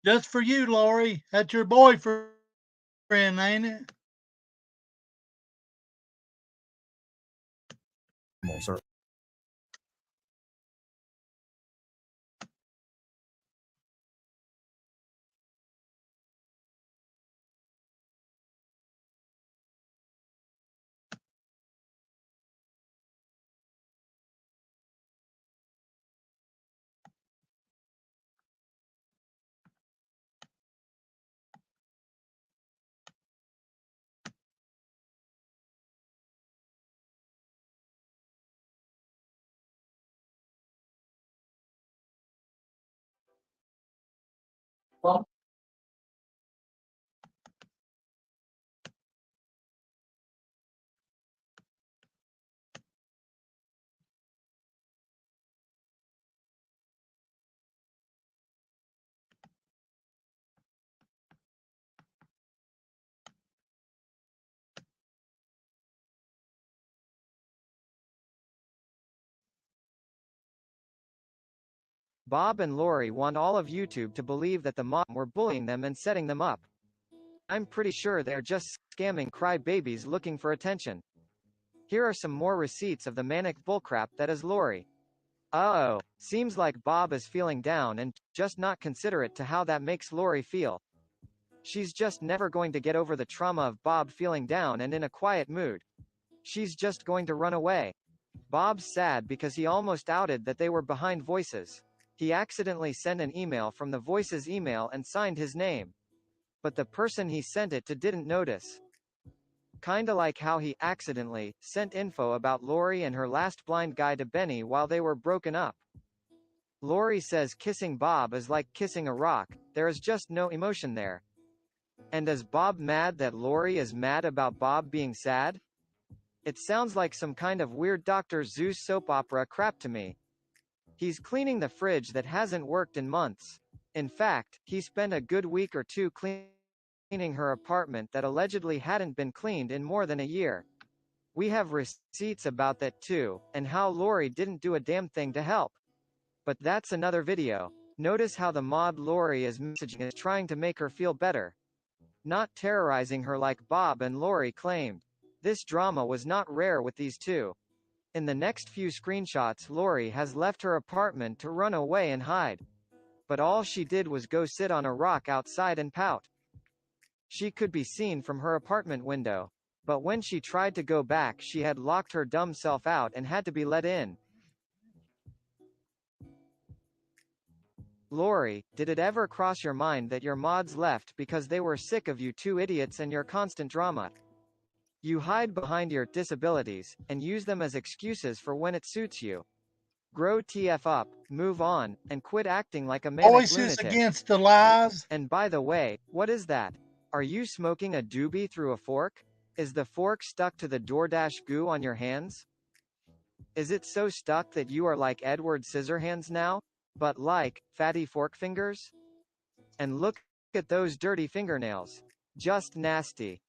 S3: Just for you, Lori. That's your boyfriend, ain't it?
S9: Animals are
S10: Bob and Lori want all of YouTube to believe that the mom were bullying them and setting them up. I'm pretty sure they're just scamming crybabies looking for attention. Here are some more receipts of the manic bullcrap that is Lori. Uh-oh, seems like Bob is feeling down and just not considerate to how that makes Lori feel. She's just never going to get over the trauma of Bob feeling down and in a quiet mood. She's just going to run away. Bob's sad because he almost outed that they were behind Voices. He accidentally sent an email from the Voices email and signed his name. But the person he sent it to didn't notice. Kinda like how he accidentally sent info about Lori and her last blind guy to Benny while they were broken up. Lori says kissing Bob is like kissing a rock, there is just no emotion there. And is Bob mad that Lori is mad about Bob being sad? It sounds like some kind of weird Dr. Zeus soap opera crap to me. He's cleaning the fridge that hasn't worked in months. In fact, he spent a good week or two cleaning her apartment that allegedly hadn't been cleaned in more than a year. We have receipts about that too, and how Lori didn't do a damn thing to help. But that's another video. Notice how the mod Lori is messaging is trying to make her feel better. Not terrorizing her like Bob and Lori claimed. This drama was not rare with these two. In the next few screenshots, Lori has left her apartment to run away and hide. But all she did was go sit on a rock outside and pout. She could be seen from her apartment window. But when she tried to go back, she had locked her dumb self out and had to be let in. Lori, did it ever cross your mind that your mods left because they were sick of you two idiots and your constant drama? You hide behind your disabilities, and use them as excuses for when it suits you. Grow TF up, move on, and quit acting like a manic
S3: Voices
S10: lunatic.
S3: against the lies.
S10: And by the way, what is that? Are you smoking a doobie through a fork? Is the fork stuck to the DoorDash goo on your hands? Is it so stuck that you are like Edward Scissorhands now? But like, fatty fork fingers? And look at those dirty fingernails. Just nasty.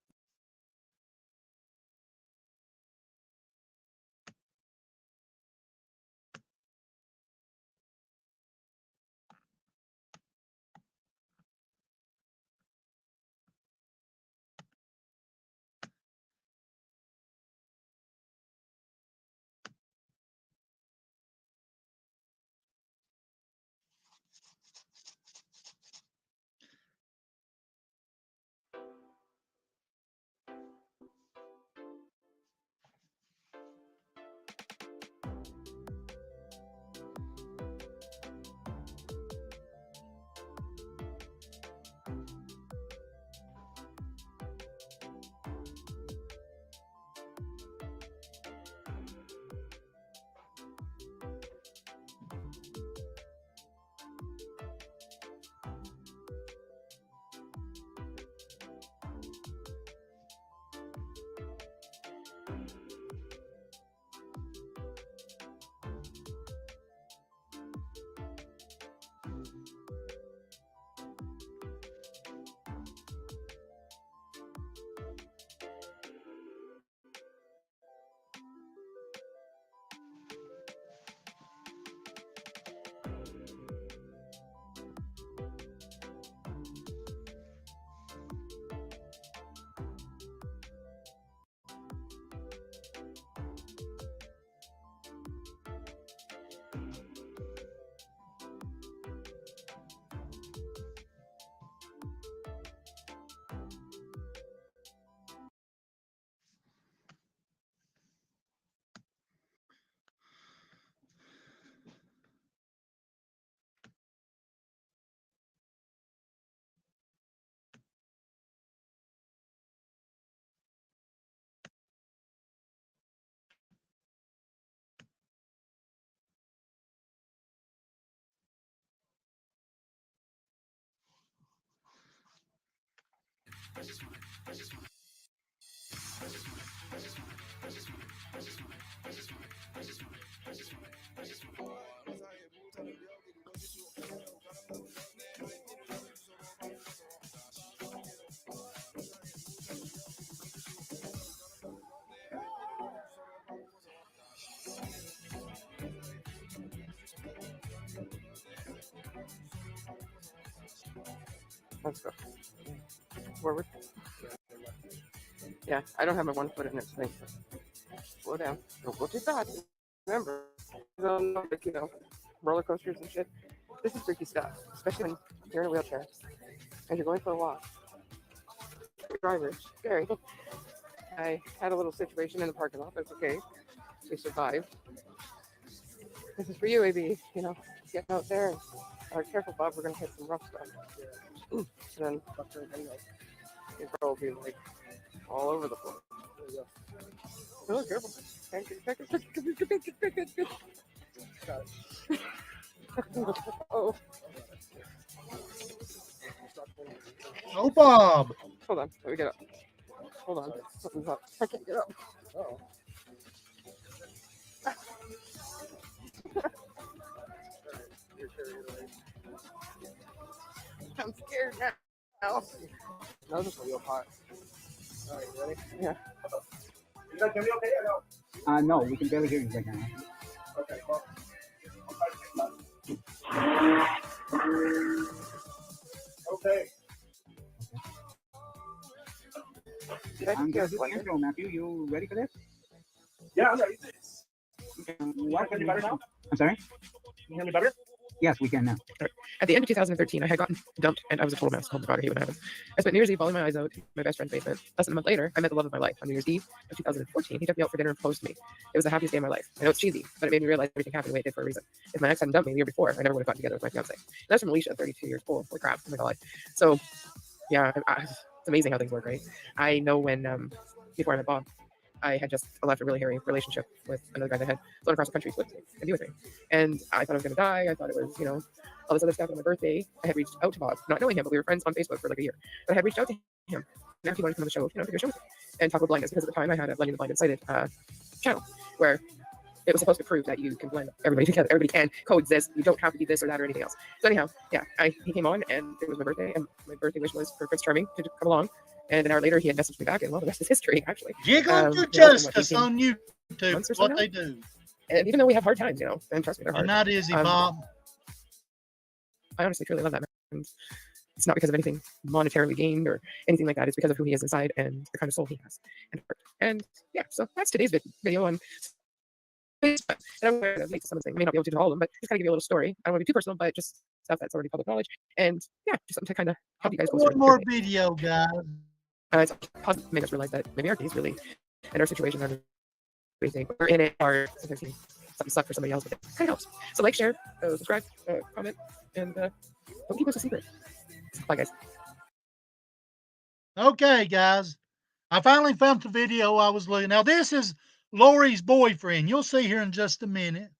S11: Let's go. Forward. Yeah, I don't have my one foot in it. So slow down. Don't go too fast. Remember, like, you know, roller coasters and shit. This is freaky stuff, especially when you're in a wheelchair and you're going for a walk. Driver, scary. I had a little situation in the parking lot, but it's okay. We survived. This is for you, AB. You know, getting out there. Careful, Bob. We're gonna hit some rough stuff. And then your girl will be like all over the floor. Oh, careful. Got it. Oh.
S3: Oh, Bob.
S11: Hold on. Let me get up. Hold on. Something's up. I can't get up. Oh. I'm scared now. No, this is real hot. All right, you ready? Yeah. You guys hear me okay or no?
S12: No, we can barely hear you right now.
S11: Okay, well. Okay.
S12: I'm gonna do the intro, Matthew. You ready for this?
S11: Yeah, I'm ready.
S12: What?
S11: Can you better now?
S12: I'm sorry?
S11: Can you hear me better?
S12: Yes, we can now.
S13: At the end of 2013, I had gotten dumped and I was a total mess. Oh my God, I hate when that happens. I spent New Year's Eve bawling my eyes out in my best friend's basement. Less than a month later, I met the love of my life. On New Year's Eve of 2014, he took me out for dinner and proposed to me. It was the happiest day of my life. I know it's cheesy, but it made me realize everything happened the way it did for a reason. If my ex hadn't dumped me the year before, I never would have gotten together with my fiance. And that's from Alicia, 32 years old. Holy crap. Oh my God. So, yeah, it's amazing how things work, right? I know when, before I met Bob, I had just left a really hairy relationship with another guy that had flown across the country to be with me. And I thought I was going to die. I thought it was, you know, all this other stuff on my birthday. I had reached out to Bob, not knowing him, but we were friends on Facebook for like a year. But I had reached out to him. And he wanted to come on the show, you know, to do a show with me and talk about blindness, because at the time I had a Blending the Blind and Sighted channel where it was supposed to prove that you can blend everybody together. Everybody can coexist. You don't have to be this or that or anything else. So anyhow, yeah, he came on and it was my birthday, and my birthday wish was for Prince Charming to come along. And an hour later, he had messaged me back, and well, the rest is history, actually.
S3: Jiggle to justice on YouTube. What they do.
S13: And even though we have hard times, you know, and trust me, they're hard.
S3: Not easy, Bob.
S13: I honestly truly love that man. And it's not because of anything monetarily gained or anything like that. It's because of who he is inside and the kind of soul he has. And yeah, so that's today's video on. And I'm aware that some of the things I may not be able to do all of them, but just kind of give you a little story. I don't want to be too personal, but just stuff that's already public knowledge. And yeah, just something to kind of help you guys go through.
S3: One more video, guys.
S13: It's positive to make us realize that maybe our days really and our situations are everything. We're in it, or sometimes something sucks for somebody else, but it kind of helps. So like, share, subscribe, comment, and don't keep us a secret. Bye, guys.
S3: Okay, guys. I finally found the video I was looking. Now, this is Lori's boyfriend. You'll see here in just a minute.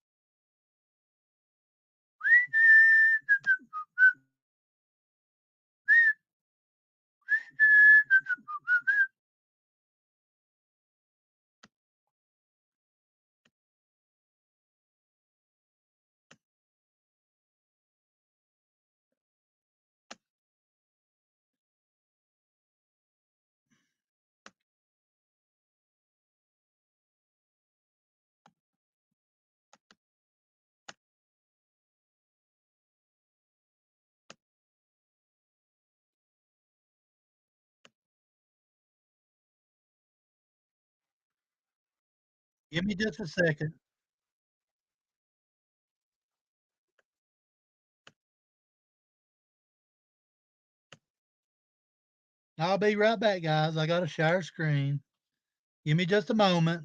S3: Give me just a second. I'll be right back, guys. I got to share screen. Give me just a moment.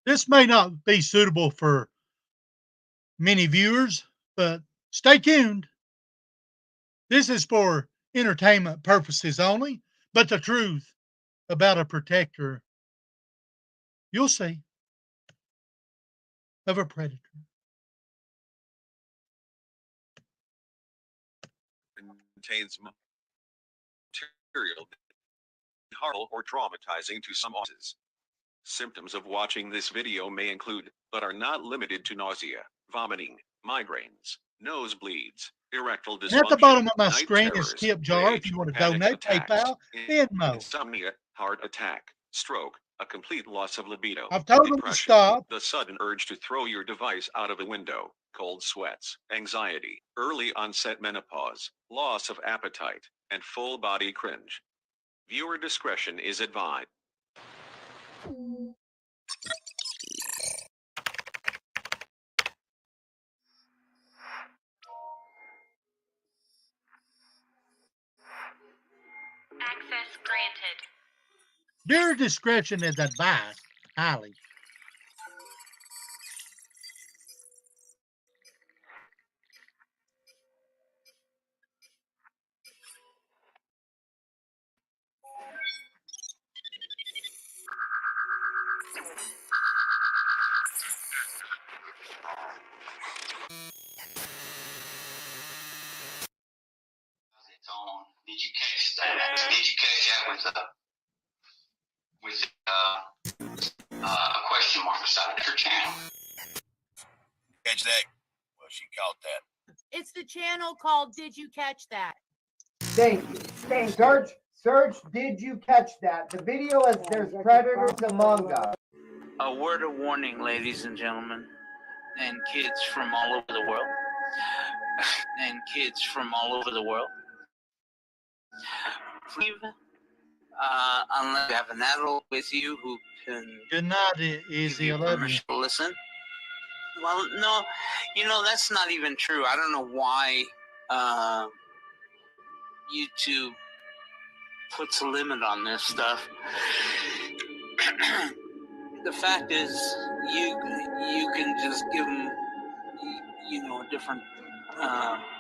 S3: This may not be suitable for many viewers, but stay tuned. This is for entertainment purposes only, but the truth about a protector, you'll see. of a predator.
S14: Contains material harmful or traumatizing to some audiences. Symptoms of watching this video may include, but are not limited to nausea, vomiting, migraines, nosebleeds, erectile
S3: And at the
S14: dysfunction,
S3: bottom of my
S14: night
S3: screen is
S14: terrors,
S3: tip jar if
S14: rage,
S3: you want to
S14: panic
S3: donate,
S14: attacks,
S3: PayPal, Venmo.
S14: insomnia, heart attack, stroke, a complete loss of libido,
S3: I've told them to
S14: depression,
S3: stop.
S14: the sudden urge to throw your device out of a window, cold sweats, anxiety, early onset menopause, loss of appetite, and full body cringe. Viewer discretion is advised.
S4: Access granted.
S3: Viewer discretion is advised, highly.
S5: Did you catch that? Did you catch that with a question mark beside her channel?
S15: Catch that? Well, she caught that.
S16: It's the channel called Did You Catch That?
S17: Thank you. Search, did you catch that? The video is There's Predators Among Us.
S18: A word of warning, ladies and gentlemen, and kids from all over the world. Unless you have an adult with you who can
S3: Good night, Easy. I love you.
S18: permission to listen. Well, no, that's not even true. I don't know why YouTube puts a limit on this stuff. The fact is, you can just give them, a different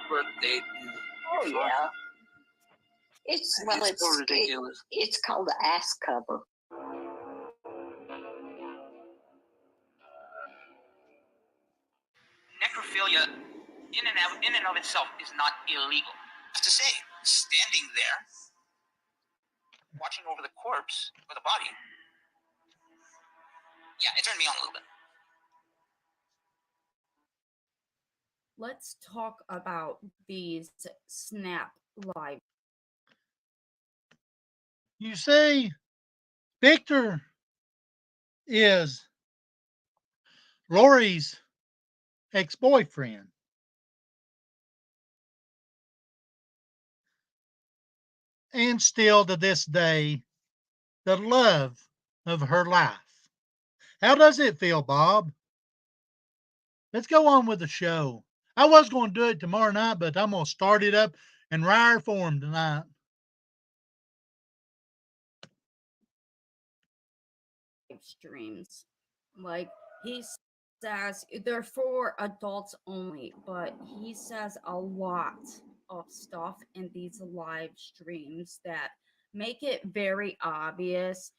S18: birth date.
S19: Oh yeah. It's
S18: so ridiculous.
S19: It's called the ass cover.
S18: Necrophilia, in and of itself, is not illegal. To say, standing there, watching over the corpse or the body, yeah, it turned me on a little bit.
S16: Let's talk about these Snap Live.
S3: You say Victor is Lori's ex-boyfriend. And still to this day, the love of her life. How does it feel, Bob? Let's go on with the show. I was going to do it tomorrow night, but I'm going to start it up in rare form tonight.
S16: Streams, like he says, they're for adults only, but he says a lot of stuff in these live streams that make it very obvious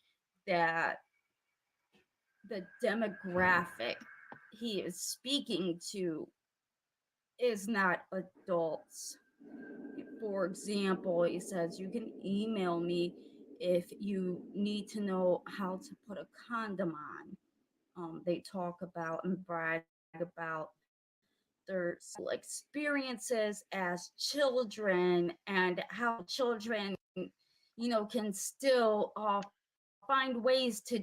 S16: that the demographic he is speaking to is not adults. For example, he says you can email me if you need to know how to put a condom on. They talk about and brag about their experiences as children and how children, can still find ways to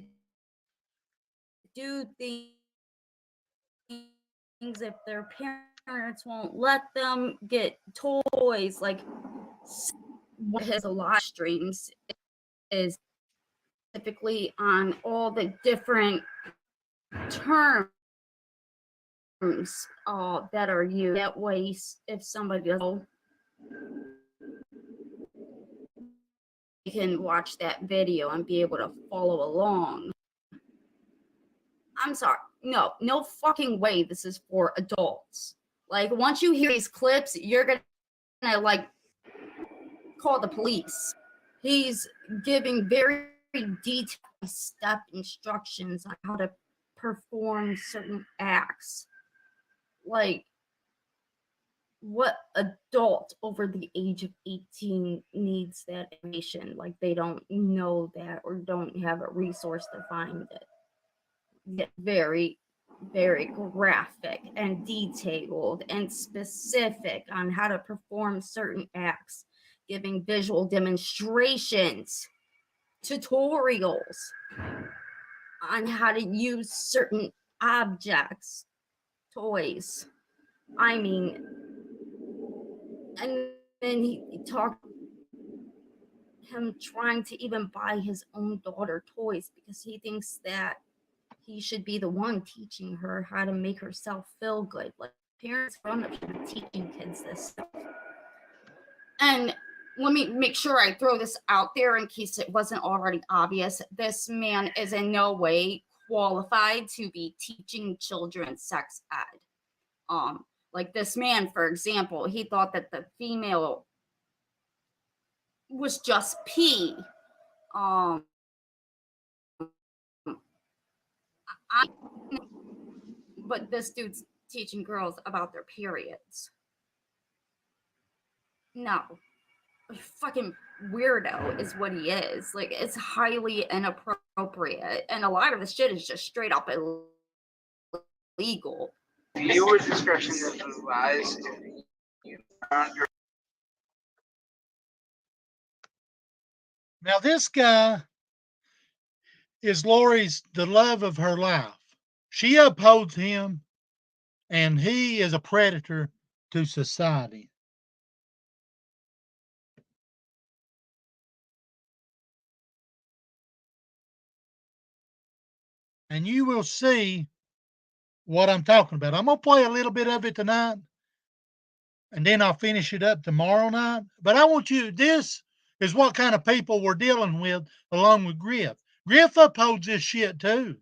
S16: do things if their parents won't let them get toys. Like one of his live streams is specifically on all the different terms that are used. That way, if somebody doesn't, you can watch that video and be able to follow along. I'm sorry. No fucking way this is for adults. Like, once you hear these clips, you're gonna call the police. He's giving very detailed step instructions on how to perform certain acts. Like, what adult over the age of 18 needs that information? Like, they don't know that or don't have a resource to find it. Get very, very graphic and detailed and specific on how to perform certain acts, giving visual demonstrations, tutorials on how to use certain objects, toys. I mean, and then he talked him trying to even buy his own daughter toys because he thinks that he should be the one teaching her how to make herself feel good. Like, parents grown-ups should be teaching kids this stuff. And let me make sure I throw this out there in case it wasn't already obvious. This man is in no way qualified to be teaching children sex ed. Like this man, for example, he thought that the female was just pee. But this dude's teaching girls about their periods. No. Fucking weirdo is what he is. Like, it's highly inappropriate. And a lot of the shit is just straight up illegal.
S18: Viewer discretion is advised.
S3: Now, this guy is Lori's the love of her life. She upholds him, and he is a predator to society. And you will see what I'm talking about. I'm going to play a little bit of it tonight, and then I'll finish it up tomorrow night. But I want you, this is what kind of people we're dealing with along with Griff. Griff upholds this shit too.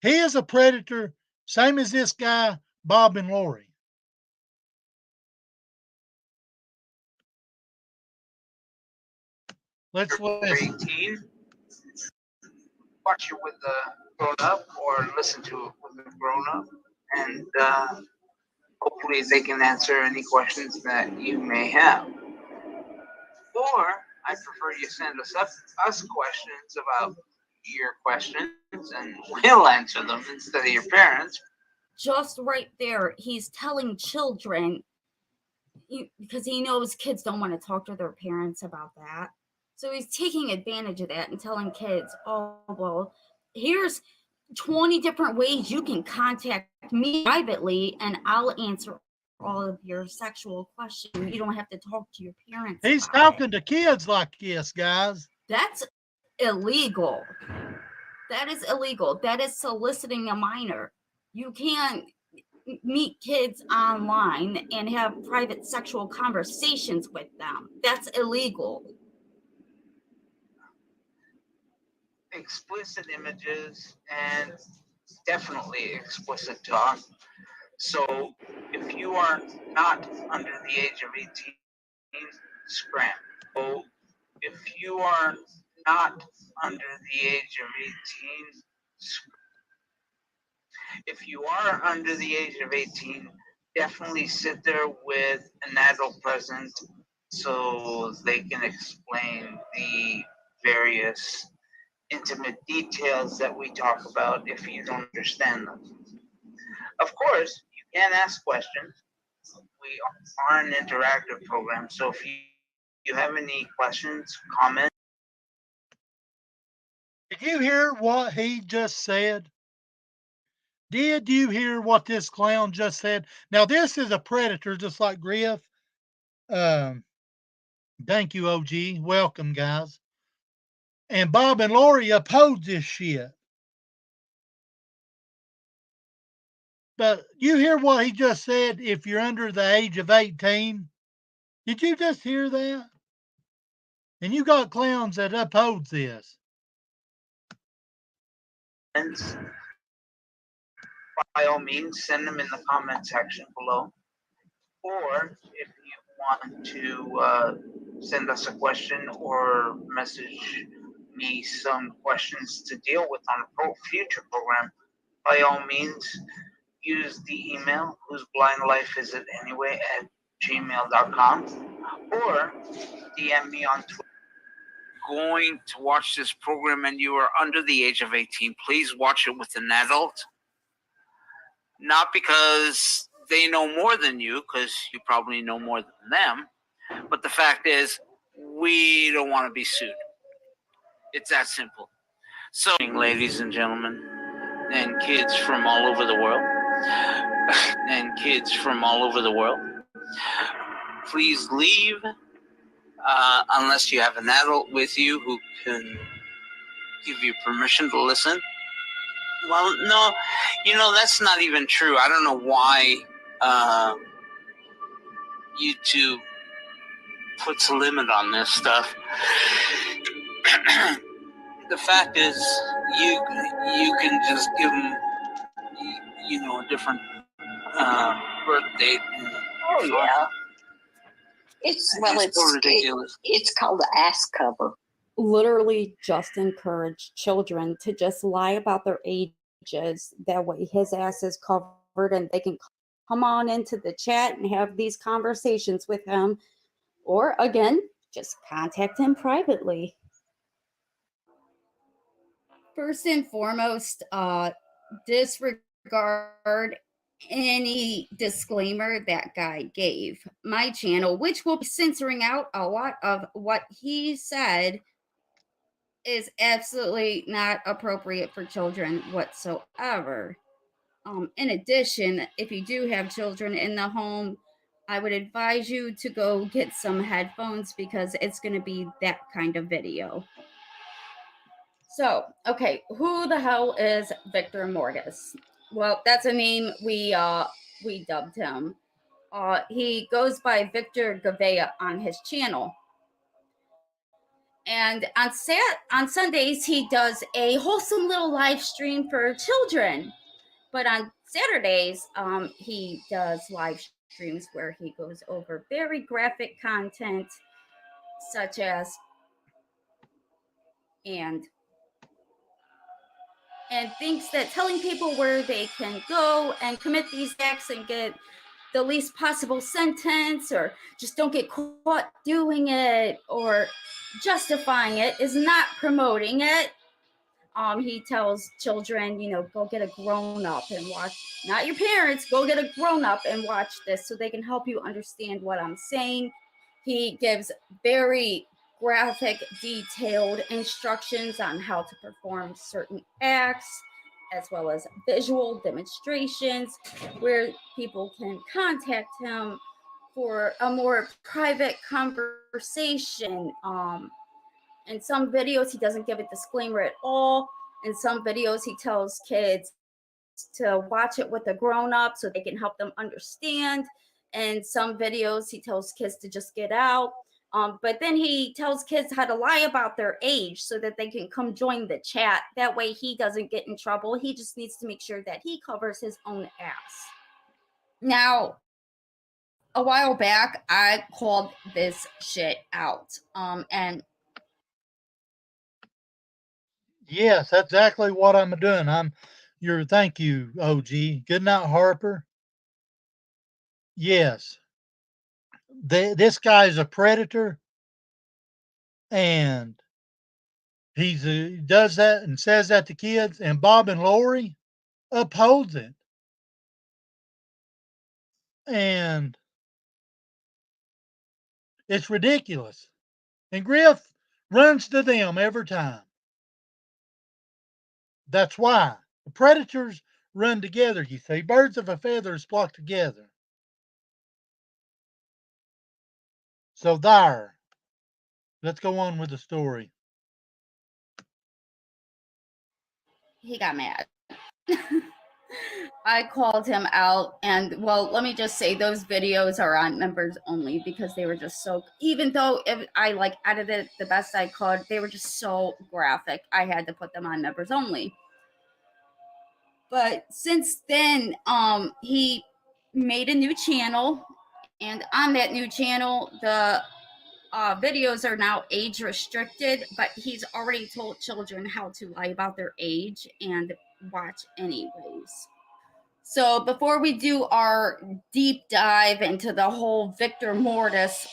S3: He is a predator, same as this guy, Bob and Lori. Let's listen.
S18: 18. Watch it with a grown up or listen to it with a grown up, and hopefully they can answer any questions that you may have. Or I prefer you send us questions about your questions, and we'll answer them instead of your parents.
S16: Just right there, he's telling children, because he knows kids don't want to talk to their parents about that. So he's taking advantage of that and telling kids, oh, well, here's 20 different ways you can contact me privately, and I'll answer all of your sexual questions. You don't have to talk to your parents.
S3: He's talking to kids like this, guys.
S16: That's illegal. That is illegal. That is soliciting a minor. You can't meet kids online and have private sexual conversations with them. That's illegal.
S18: Explicit images and definitely explicit talk. So if you are not under the age of 18, scram. So if you are not under the age of 18, if you are under the age of 18, definitely sit there with an adult present so they can explain the various intimate details that we talk about if you don't understand them. Of course, you can ask questions. We are an interactive program, so if you have any questions, comments.
S3: Did you hear what he just said? Did you hear what this clown just said? Now, this is a predator just like Griff. Thank you, OG. Welcome, guys. And Bob and Lori oppose this shit. But you hear what he just said, if you're under the age of 18? Did you just hear that? And you got clowns that oppose this.
S18: By all means, send them in the comment section below. Or if you want to send us a question or message me some questions to deal with on a future program, by all means, use the email whoseblindlifeisit@gmail.com or DM me on Twitter. Going to watch this program and you are under the age of 18, please watch it with an adult. Not because they know more than you, because you probably know more than them, but the fact is, we don't want to be sued. It's that simple. So, ladies and gentlemen, and kids from all over the world, please leave unless you have an adult with you who can give you permission to listen. Well, no, that's not even true. I don't know why YouTube puts a limit on this stuff. The fact is, you can just give them, a different birth date.
S19: Oh yeah. It's
S18: so ridiculous.
S19: It's called the ass cover.
S16: Literally just encourage children to just lie about their ages. That way his ass is covered and they can come on into the chat and have these conversations with him. Or again, just contact him privately. First and foremost, disregard any disclaimer that guy gave. My channel, which will be censoring out a lot of what he said, is absolutely not appropriate for children whatsoever. In addition, if you do have children in the home, I would advise you to go get some headphones because it's going to be that kind of video. So, okay, who the hell is Victor Mortis? Well, that's a name we dubbed him. He goes by Victor Gavea on his channel. And on Sundays, he does a wholesome little live stream for children. But on Saturdays, he does live streams where he goes over very graphic content, such as and thinks that telling people where they can go and commit these acts and get the least possible sentence, or just don't get caught doing it, or justifying it, is not promoting it. He tells children, go get a grown-up and watch, not your parents, go get a grown-up and watch this so they can help you understand what I'm saying. He gives very graphic, detailed instructions on how to perform certain acts, as well as visual demonstrations where people can contact him for a more private conversation. In some videos, he doesn't give a disclaimer at all. In some videos, he tells kids to watch it with a grown-up so they can help them understand. In some videos, he tells kids to just get out. But then he tells kids how to lie about their age so that they can come join the chat. That way he doesn't get in trouble. He just needs to make sure that he covers his own ass. Now, a while back, I called this shit out. And
S3: Yes, that's exactly what I'm doing. Thank you, OG. Good night, Harper. Yes. This guy's a predator, and he does that and says that to kids, and Bob and Lori upholds it. And it's ridiculous. And Griff runs to them every time. That's why the predators run together, you see. Birds of a feather flock together. So there. Let's go on with the story.
S16: He got mad. I called him out, and well, let me just say those videos are on members only because they were just so, even though if I edited it the best I could, they were just so graphic. I had to put them on members only. But since then, he made a new channel, and on that new channel, the videos are now age restricted, but he's already told children how to lie about their age and watch anyways. So before we do our deep dive into the whole Victor Mortis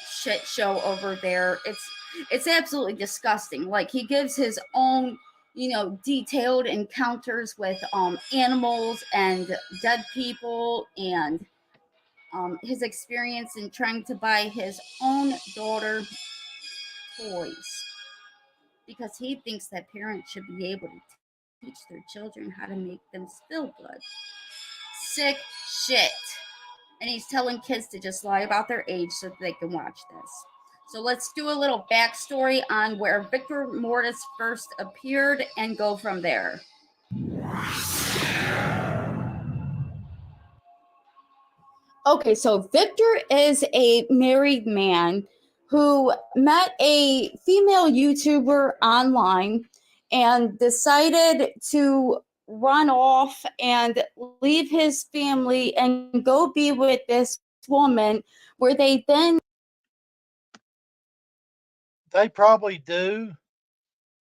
S16: shit show over there, it's absolutely disgusting. Like, he gives his own, detailed encounters with animals and dead people, and his experience in trying to buy his own daughter toys, because he thinks that parents should be able to teach their children how to make them feel good. Sick shit. And he's telling kids to just lie about their age so that they can watch this. So let's do a little backstory on where Victor Mortis first appeared and go from there. Okay, so Victor is a married man who met a female YouTuber online and decided to run off and leave his family and go be with this woman, where they
S3: probably do.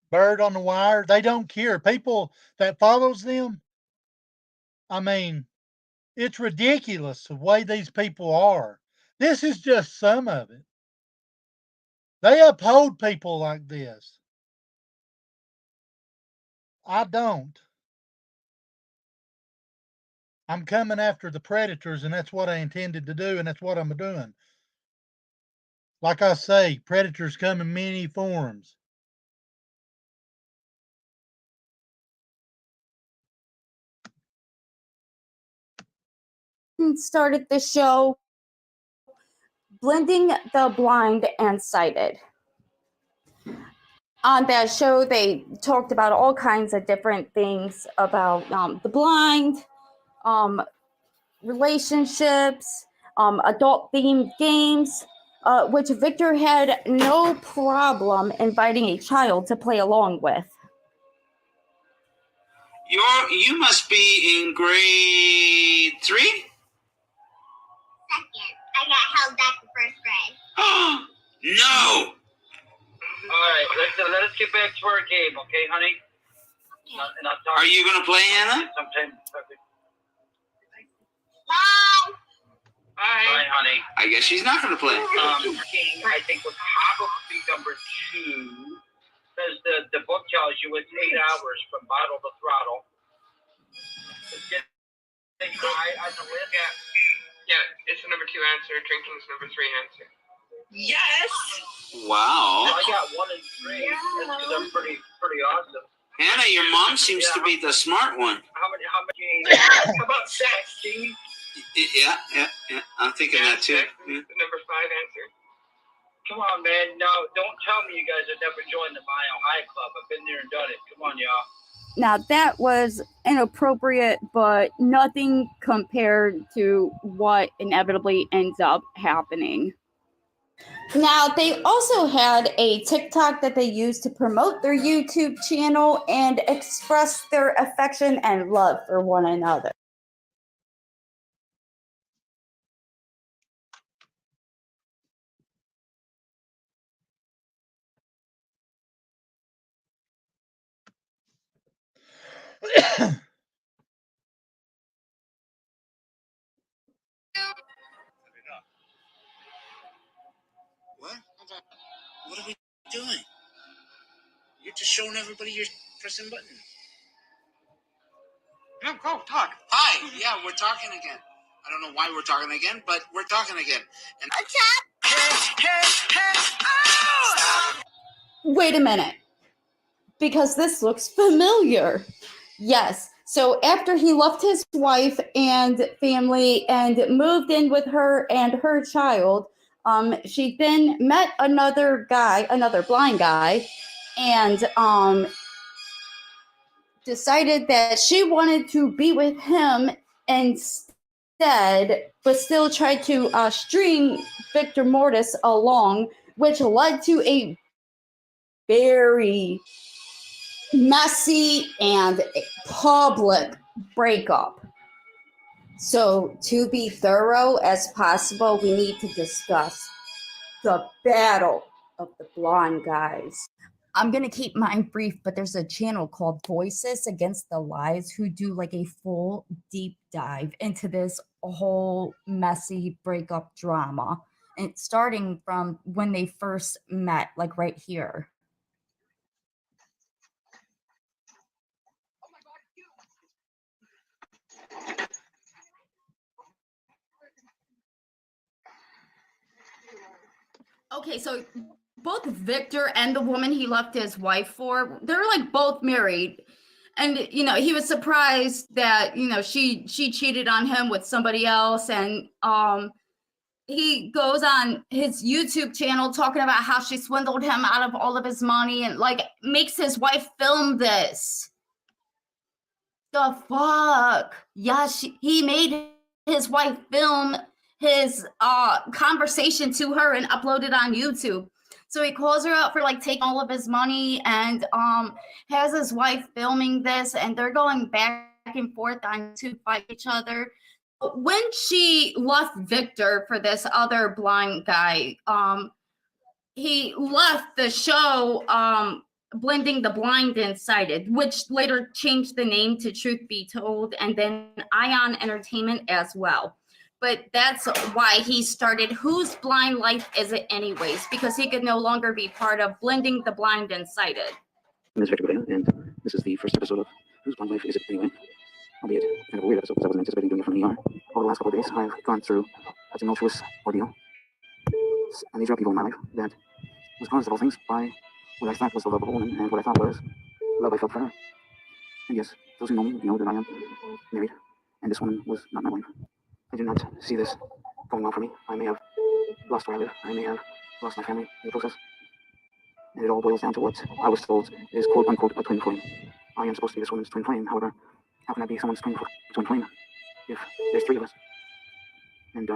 S3: Bird on the wire. They don't care. People that follows them, I mean, it's ridiculous the way these people are. This is just some of it. They uphold people like this. I don't. I'm coming after the predators, and that's what I intended to do, and that's what I'm doing. Like I say, predators come in many forms.
S16: started the show Blending the Blind and Sighted. On that show, they talked about all kinds of different things about the blind, relationships, adult-themed games, which Victor had no problem inviting a child to play along with.
S18: You must be in grade 3?
S4: Second. I got held back in first grade.
S18: No!
S8: Alright, let us get back to our game, okay, honey?
S18: Are you going to play, Anna?
S4: Bye.
S8: Bye, honey.
S18: I guess she's not going to play.
S8: King, I think, was probably number 2. Because the book tells you it's 8 hours from bottle to throttle.
S11: Yeah, it's the number 2 answer. Drinking's number 3 answer.
S18: Yes! Wow.
S8: I got 1 and 3. That's because I'm pretty awesome.
S18: Anna, your mom seems to be the smart one.
S8: How about sex, Gene?
S18: Yeah. I'm thinking that too.
S11: The number 5 answer.
S8: Come on, man. No, don't tell me you guys have never joined the Mile High Club. I've been there and done it. Come on, y'all.
S16: Now, that was inappropriate, but nothing compared to what inevitably ends up happening. Now, they also had a TikTok that they used to promote their YouTube channel and express their affection and love for one another.
S18: What are we doing? You're just showing everybody you're pressing buttons.
S11: No, go, talk.
S18: Hi, yeah, we're talking again. I don't know why we're talking again, but we're talking again. And
S16: Wait a minute, because this looks familiar. Yes, so after he left his wife and family and moved in with her and her child, she then met another blind guy, and decided that she wanted to be with him instead, but still tried to string Victor Mortis along, which led to a very messy and public breakup. So, to be thorough as possible, we need to discuss the battle of the blonde guys. I'm going to keep mine brief, but there's a channel called Voices Against the Lies who do like a full deep dive into this whole messy breakup drama. And it's starting from when they first met, like right here. Okay, so both Victor and the woman he left his wife for, they're like both married. And you know, he was surprised that, you know, she cheated on him with somebody else. And he goes on his YouTube channel talking about how she swindled him out of all of his money and like makes his wife film this. The fuck? Yeah, he made his wife film his conversation to her and upload it on YouTube. So he calls her out for like taking all of his money and has his wife filming this, and they're going back and forth on to fight each other. When she left Victor for this other blind guy, he left the show Blending the Blind and Sighted, which later changed the name to Truth Be Told, and then Ion Entertainment as well. But that's why he started Whose Blind Life Is It Anyways? Because he could no longer be part of Blending the Blind and Sighted.
S12: My name is Victor Badea, and this is the first episode of Whose Blind Life Is It Anyway? Albeit kind of a weird episode because I wasn't anticipating doing it from the ER. Over the last couple of days, I've gone through a tumultuous ordeal. And these are people in my life that was caused of all things by what I thought was the love of a woman and what I thought was love I felt for her. And yes, those who know me know that I am married, and this woman was not my wife. I do not see this going well for me. I may have lost where I live. I may have lost my family in the process. And it all boils down to what I was told is quote unquote a twin flame. I am supposed to be this woman's twin flame. However, how can I be someone's twin flame if there's three of us? And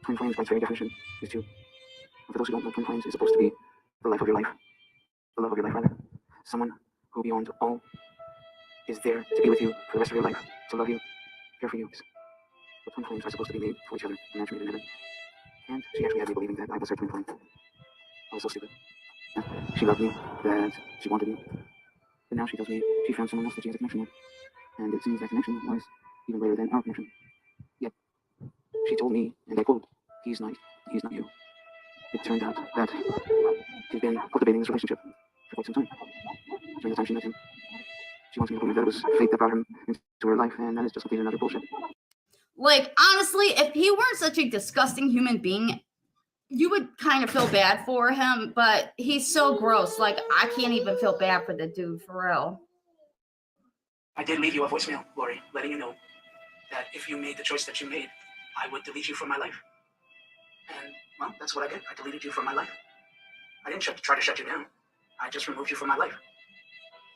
S12: twin flames by its very definition is two. And for those who don't know, twin flames is supposed to be the life of your life. The love of your life, rather. Someone who beyond all is there to be with you for the rest of your life, to love you, care for you. But twin flames are supposed to be made for each other, and that's made in heaven. And she actually had me believing that I was her twin flame. I was so stupid. She loved me, that she wanted me. But now she tells me she found someone else that she has a connection with. And it seems that connection was even greater than our connection. Yet, she told me, and I quote, he's not you. It turned out that she's been cultivating this relationship for quite some time. During the time she met him, she wants me to believe that it was fate that brought him into her life, and that is just completely another bullshit.
S16: Like, honestly, if he weren't such a disgusting human being, you would kind of feel bad for him, but he's so gross. Like, I can't even feel bad for the dude, for real.
S12: I did leave you a voicemail, Lori, letting you know that if you made the choice that you made, I would delete you from my life. And, well, that's what I did. I deleted you from my life. I didn't try to shut you down. I just removed you from my life.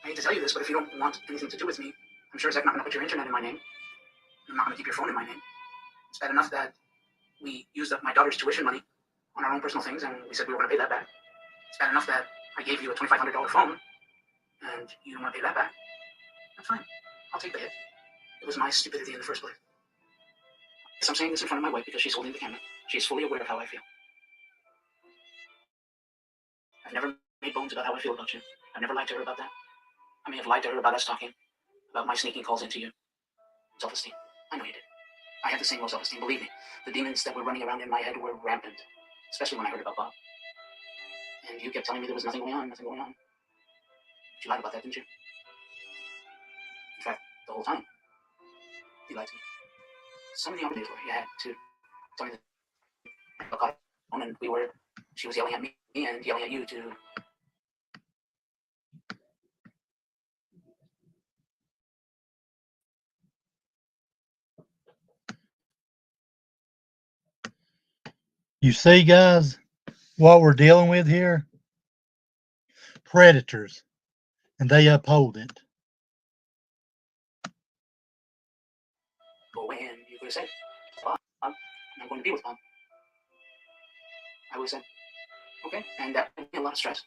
S12: I hate to tell you this, but if you don't want anything to do with me, I'm sure as heck not going to put your internet in my name. I'm not going to keep your phone in my name. It's bad enough that we used up my daughter's tuition money on our own personal things, and we said we were going to pay that back. It's bad enough that I gave you a $2,500 phone, and you don't want to pay that back. That's fine. I'll take the hit. It was my stupidity in the first place. So I'm saying this in front of my wife because she's holding the camera. She's fully aware of how I feel. I've never made bones about how I feel about you. I've never lied to her about that. I may have lied to her about us talking, about my sneaking calls into you. Self-esteem. I know you did. I had the same low self-esteem. Believe me, the demons that were running around in my head were rampant, especially when I heard about Bob. And you kept telling me there was nothing going on. But you lied about that, didn't you? In fact, the whole time, you lied to me. So many opportunities where you had to tell me that and she was yelling at me and yelling at you to.
S3: You see, guys, what we're dealing with here? Predators, and they uphold it.
S12: Go away and you could have said, Bob, I'm going to be with Bob. I would have said, okay, and that would be a lot of stress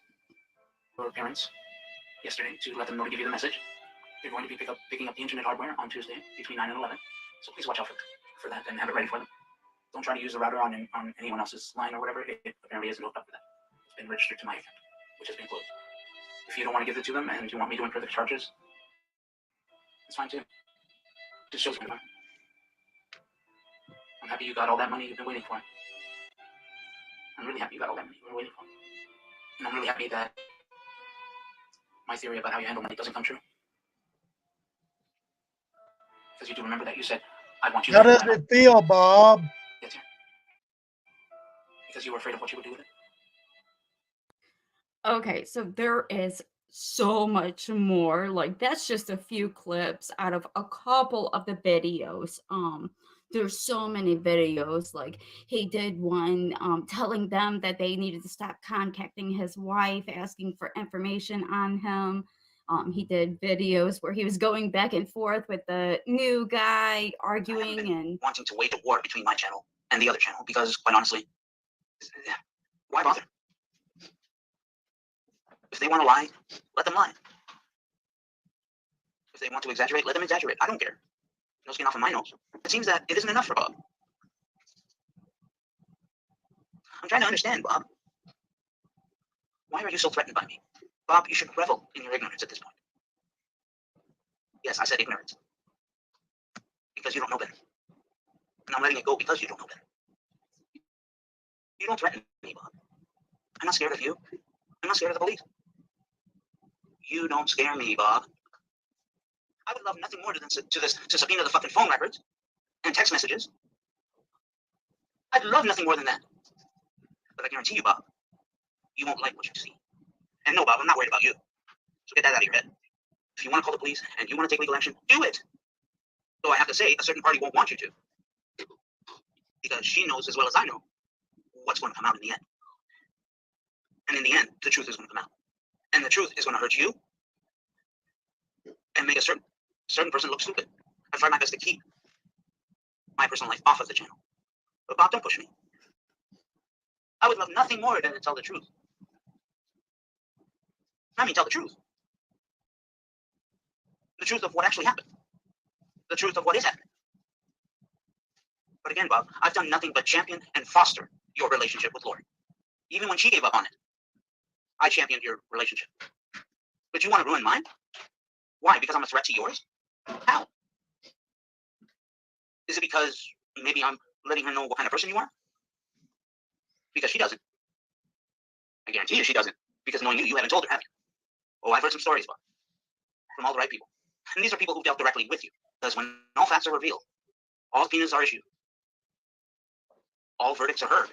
S12: for parents yesterday to let them know to give you the message. They're going to be picking up the internet hardware on Tuesday between 9 and 11. So please watch out for that and have it ready for them. Don't try to use the router on anyone else's line or whatever. It apparently isn't hooked up to that. It's been registered to my account, which has been closed. If you don't want to give it to them and you want me to incur the charges, it's fine too. Just shows me. I'm happy you got all that money you've been waiting for. I'm really happy you got all that money you've been waiting for. And I'm really happy that my theory about how you handle money doesn't come true. Because you do remember that you said, I want you to
S3: How
S12: handle
S3: does
S12: my
S3: it feel, Bob?
S12: money. Yes, sir. Because you were afraid of what you would do with it.
S16: Okay, so there is so much more. Like that's just a few clips out of a couple of the videos. There's so many videos. Like he did one telling them that they needed to stop contacting his wife, asking for information on him. He did videos where he was going back and forth with the new guy, arguing and
S12: Wanting to wage a war between my channel and the other channel because, quite honestly, why bother? If they want to lie, let them lie. If they want to exaggerate, let them exaggerate. I don't care. No skin off of my nose. It seems that it isn't enough for Bob. I'm trying to understand, Bob. Why are you so threatened by me? Bob, you should revel in your ignorance at this point. Yes, I said ignorance. Because you don't know better. And I'm letting it go because you don't know better. You don't threaten me, Bob. I'm not scared of you. I'm not scared of the police. You don't scare me, Bob. I would love nothing more than to subpoena the fucking phone records and text messages. I'd love nothing more than that. But I guarantee you, Bob, you won't like what you see. And no, Bob, I'm not worried about you. So get that out of your head. If you want to call the police and you want to take legal action, do it. Though I have to say, a certain party won't want you to. Because she knows as well as I know what's going to come out in the end. And in the end, the truth is going to come out. And the truth is going to hurt you and make a certain person look stupid. I try my best to keep my personal life off of the channel. But Bob, don't push me. I would love nothing more than to tell the truth. I mean, tell the truth. The truth of what actually happened. The truth of what is happening. But again, Bob, I've done nothing but champion and foster your relationship with Lori. Even when she gave up on it, I championed your relationship. But you want to ruin mine? Why? Because I'm a threat to yours? How? Is it because maybe I'm letting her know what kind of person you are? Because she doesn't. I guarantee you she doesn't. Because knowing you, you haven't told her, have you? Oh, I've heard some stories, Bob. From all the right people. And these are people who dealt directly with you. Because when all facts are revealed, all subpoenas are issued, all verdicts are heard,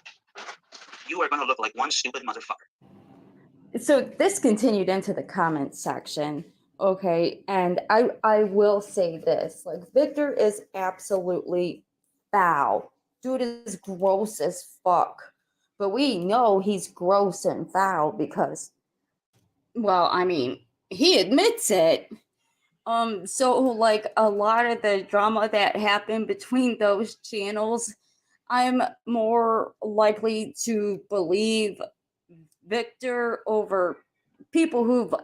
S12: you are going to look like one stupid motherfucker.
S16: so this continued into the comment section. Okay, and I will say this, like Victor is absolutely foul. Dude is gross as fuck. But we know he's gross and foul because, well, I mean, he admits it. So like a lot of the drama that happened between those channels, I'm more likely to believe Victor over people who've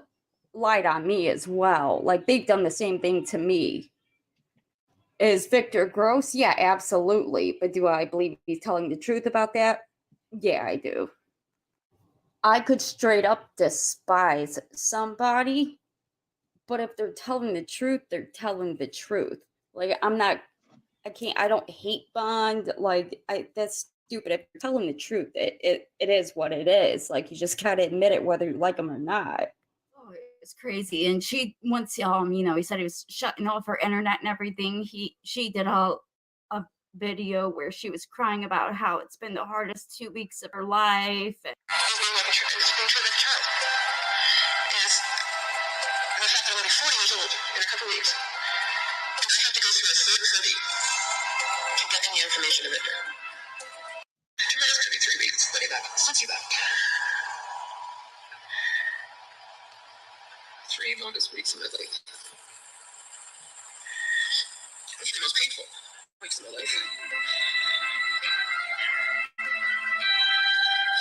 S16: lied on me as well. Like they've done the same thing to me. Is Victor gross? Yeah, absolutely. But do I believe he's telling the truth about that? Yeah, I do. I could straight up despise somebody, but if they're telling the truth, they're telling the truth. Like I don't hate Bond. Like that's stupid. If you're telling the truth, it is what it is. Like you just gotta admit it whether you like them or not. Oh, it's crazy. And she once he said he was shutting off her internet and everything. She did a video where she was crying about how it's been the hardest 2 weeks of her life. And
S5: The fact that I'm only 40 years old in a couple weeks. I have to go through a third party to get any information of it. Tomorrow's going to be 3 weeks. What about? It's not too bad. 3 longest weeks of my life. The 3 most painful weeks of my life.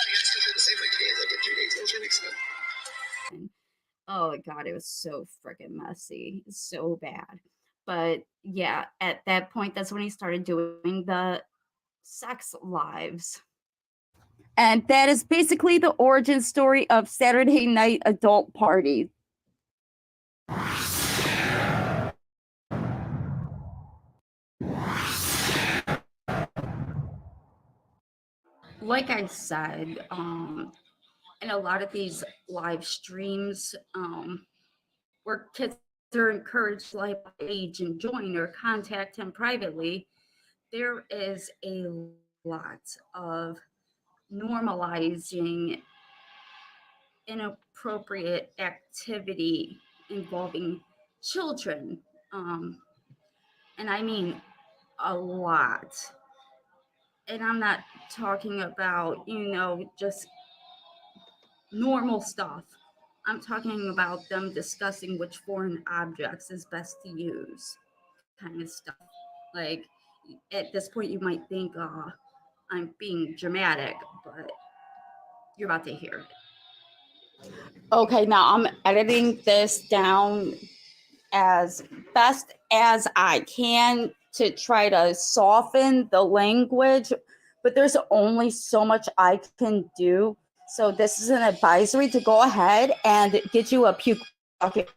S5: I still feel the same way today as I did 3 weeks ago.
S16: oh god, it was so freaking messy, so bad. But yeah, at that point, that's when he started doing the sex lives. And that is basically the origin story of Saturday Night Adult Party. Like I said, in a lot of these live streams, where kids are encouraged live age and join or contact him privately, there is a lot of normalizing inappropriate activity involving children. And I mean a lot. And I'm not talking about, just normal stuff. I'm talking about them discussing which foreign objects is best to use, kind of stuff. Like, at this point, you might think I'm being dramatic, but you're about to hear it. Okay, now I'm editing this down as best as I can to try to soften the language, but there's only so much I can do. So this is an advisory to go ahead and get you a puke bucket.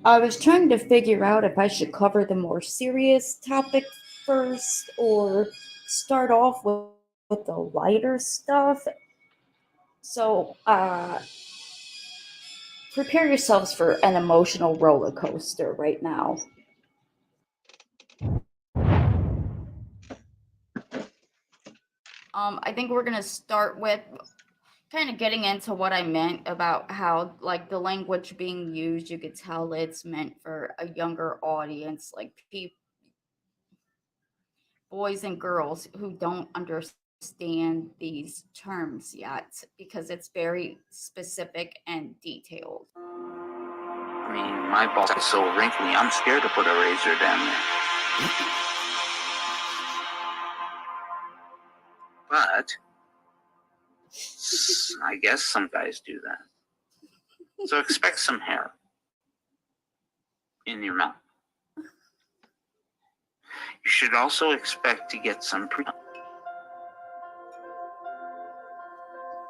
S16: I was trying to figure out if I should cover the more serious topic first or start off with the lighter stuff. So prepare yourselves for an emotional roller coaster right now. I think we're gonna start with kind of getting into what I meant about how, like, the language being used, you could tell it's meant for a younger audience, like boys and girls who don't understand these terms yet, because it's very specific and detailed.
S12: I mean, my balls are so wrinkly, I'm scared to put a razor down there. But I guess some guys do that. So expect some hair in your mouth. You should also expect to get some pre-cum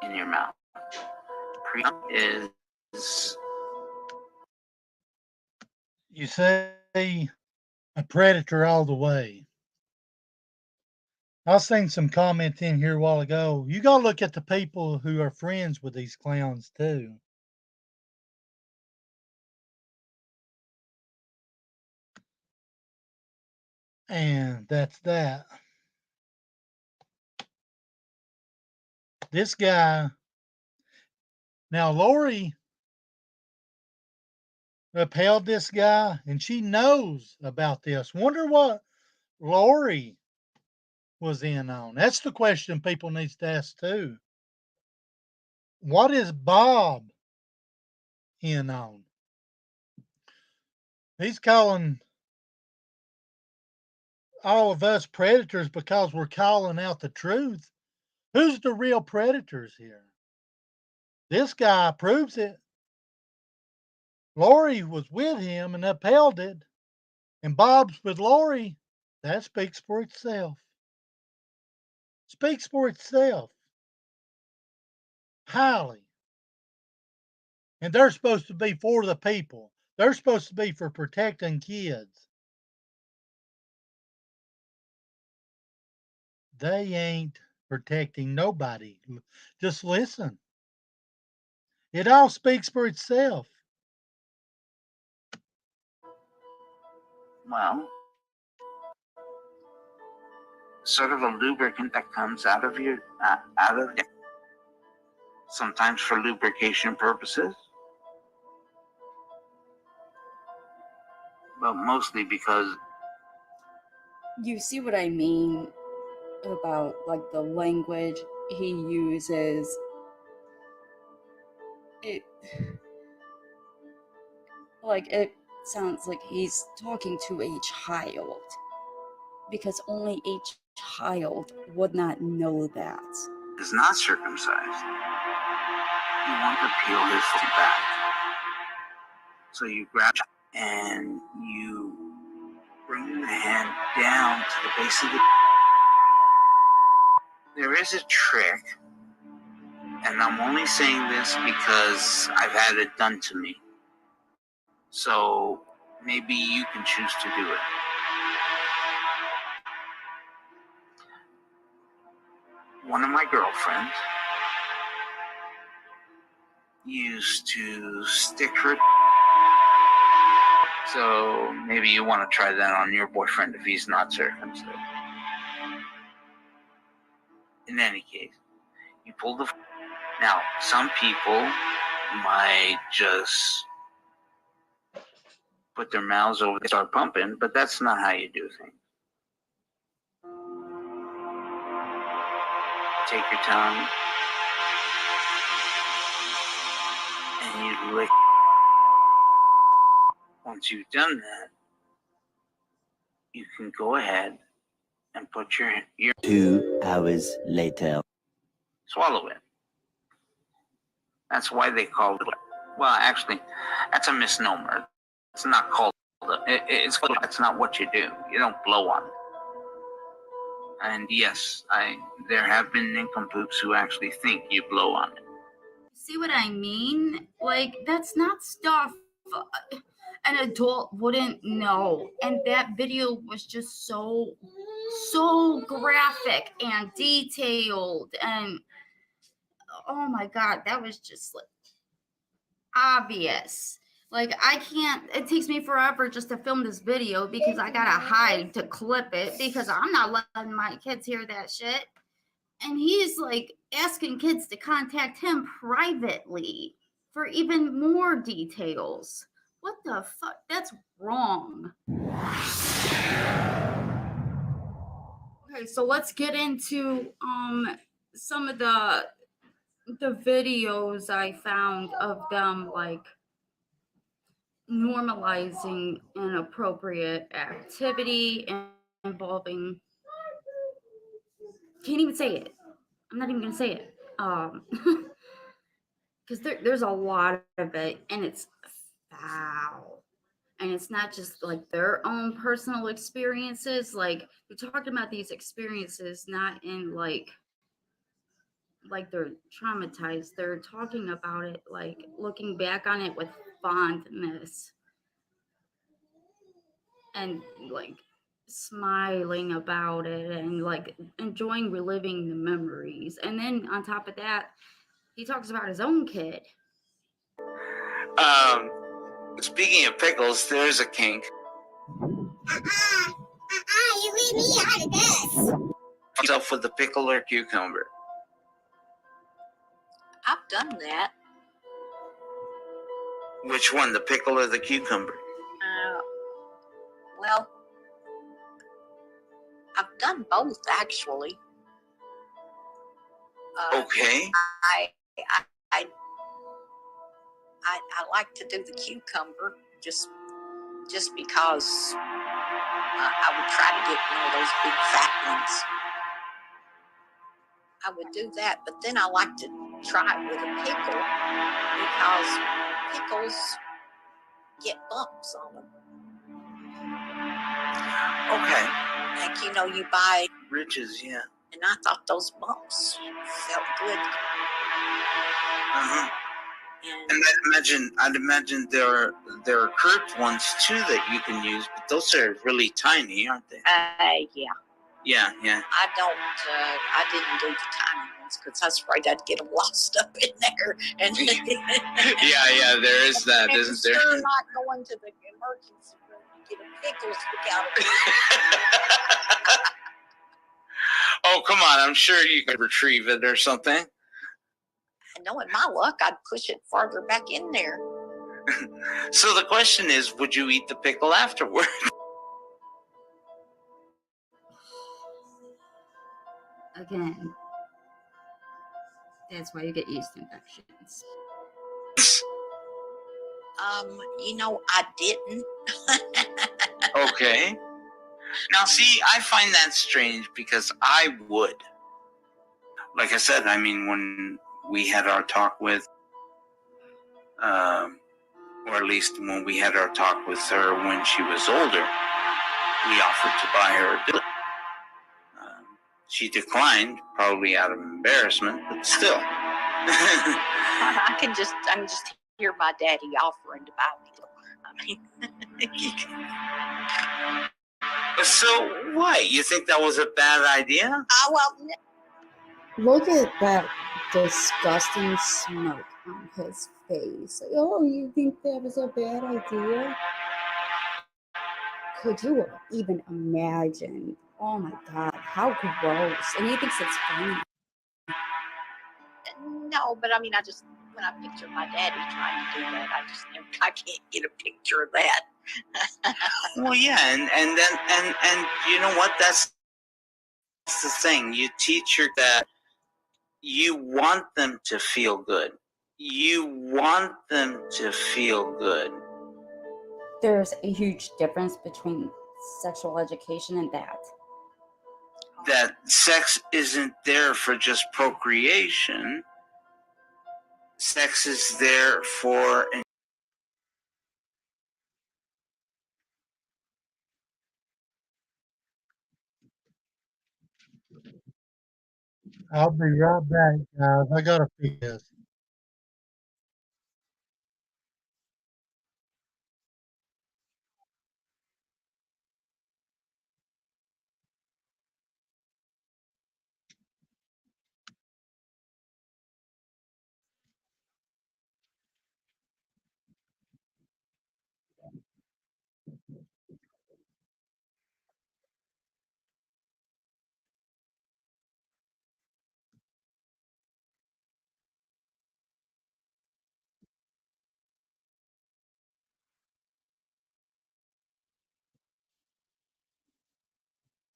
S12: in your mouth. Pre-cum is...
S3: You say a predator all the way. I seen some comments in here a while ago. You got to look at the people who are friends with these clowns too. And that's that. This guy. Now, Lori upheld this guy, and she knows about this. Wonder what Lori was in on. That's the question people need to ask too. What is Bob in on? He's calling all of us predators because we're calling out the truth. Who's the real predators here? This guy proves it. Lori was with him and upheld it, and Bob's with Lori. That speaks for itself. Speaks for itself. Highly. And they're supposed to be for the people. They're supposed to be for protecting kids. They ain't protecting nobody. Just listen. It all speaks for itself.
S12: Well, sort of a lubricant that comes out of it, sometimes for lubrication purposes, but mostly because...
S16: You see what I mean about, like, the language he uses? It sounds like he's talking to a child, because only a child would not know that.
S12: Is not circumcised. You want to peel his foot back. So you grab and you bring the hand down to the base of the...
S18: There is a trick, and I'm only saying this because I've had it done to me. So maybe you can choose to do it. One of my girlfriends used to stick her. So maybe you want to try that on your boyfriend if he's not circumcised. In any case, you pull the. Now, some people might just put their mouths over and start pumping, but that's not how you do things. Take your tongue and you lick. Once you've done that, you can go ahead and put your
S20: 2 hours later.
S18: Swallow it. That's why they call it. Well, actually, that's a misnomer. It's not called. It's called. That's not what you do. You don't blow on it. And yes, there have been nincompoops who actually think you blow on it.
S16: See what I mean? Like, that's not stuff an adult wouldn't know. And that video was just so graphic and detailed. And oh my God, that was just like obvious. Like, I can't, it takes me forever just to film this video because I gotta hide to clip it because I'm not letting my kids hear that shit. And he's like asking kids to contact him privately for even more details. What the fuck? That's wrong. Okay, so let's get into some of the videos I found of them like normalizing inappropriate activity involving, can't even say it. I'm not even gonna say it. Because there's a lot of it and it's foul. And it's not just like their own personal experiences. Like, we're talking about these experiences not in like they're traumatized. They're talking about it like looking back on it with fondness and like smiling about it and like enjoying reliving the memories. And then on top of that, he talks about his own kid.
S18: Speaking of pickles, there's a kink.
S19: You leave me out of this.
S18: Yourself with the pickle or cucumber.
S19: I've done that.
S18: Which one, the pickle or the cucumber?
S19: Well, I've done both actually.
S18: Okay.
S19: I like to do the cucumber just because I would try to get one of those big fat ones. I would do that, but then I like to try it with a pickle because pickles get bumps on them.
S18: Okay.
S19: Like, you know, you buy
S18: Riches, yeah.
S19: and I thought those bumps felt good.
S18: Uh-huh. And I'd imagine there are curved ones too that you can use, but those are really tiny, aren't they?
S19: Yeah.
S18: Yeah.
S19: I didn't do the tiny ones because I was afraid I'd get them lost up in there. And
S18: yeah, there is that,
S19: and
S18: isn't there?
S19: Sure, not going to the emergency room to get a pickle stick out of it.
S18: Oh, come on! I'm sure you could retrieve it or something.
S19: Knowing my luck, I'd push it farther back in there.
S18: So the question is, would you eat the pickle afterward?
S16: Again, that's why you get yeast infections.
S19: You know, I didn't.
S18: Okay. Now, see, I find that strange because I would. Like I said, I mean, when we had our talk with, or at least when we had our talk with her when she was older, we offered to buy her a billet. She declined, probably out of embarrassment, but still.
S19: I can just hear my daddy offering to buy me. I mean,
S18: So what? You think that was a bad idea?
S19: well,
S16: Look at that disgusting smirk on his face. Oh, you think that was a bad idea? Could you even imagine? Oh my god, how gross. And he thinks it's funny.
S19: no, but I mean, when I picture my daddy trying to do that, I can't get a picture of that.
S18: Well, yeah, and you know what? That's the thing. You teach her that you want them to feel good. You want them to feel good.
S16: There's a huge difference between sexual education and that.
S18: That sex isn't there for just procreation. Sex is there for
S3: I'll be right back, guys. I gotta fix this.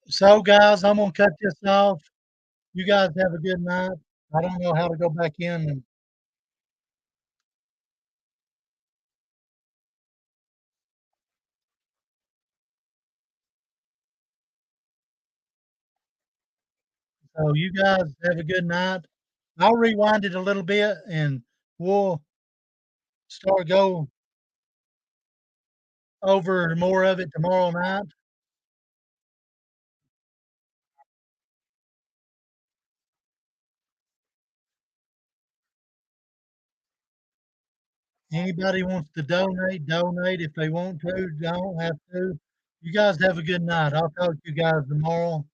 S3: So, guys, I'm gonna cut this off. You guys have a good night. I don't know how to go back in and so you guys have a good night. I'll rewind it a little bit and we'll go over more of it tomorrow night. Anybody wants to donate, donate. If they want to, don't have to. You guys have a good night. I'll talk to you guys tomorrow.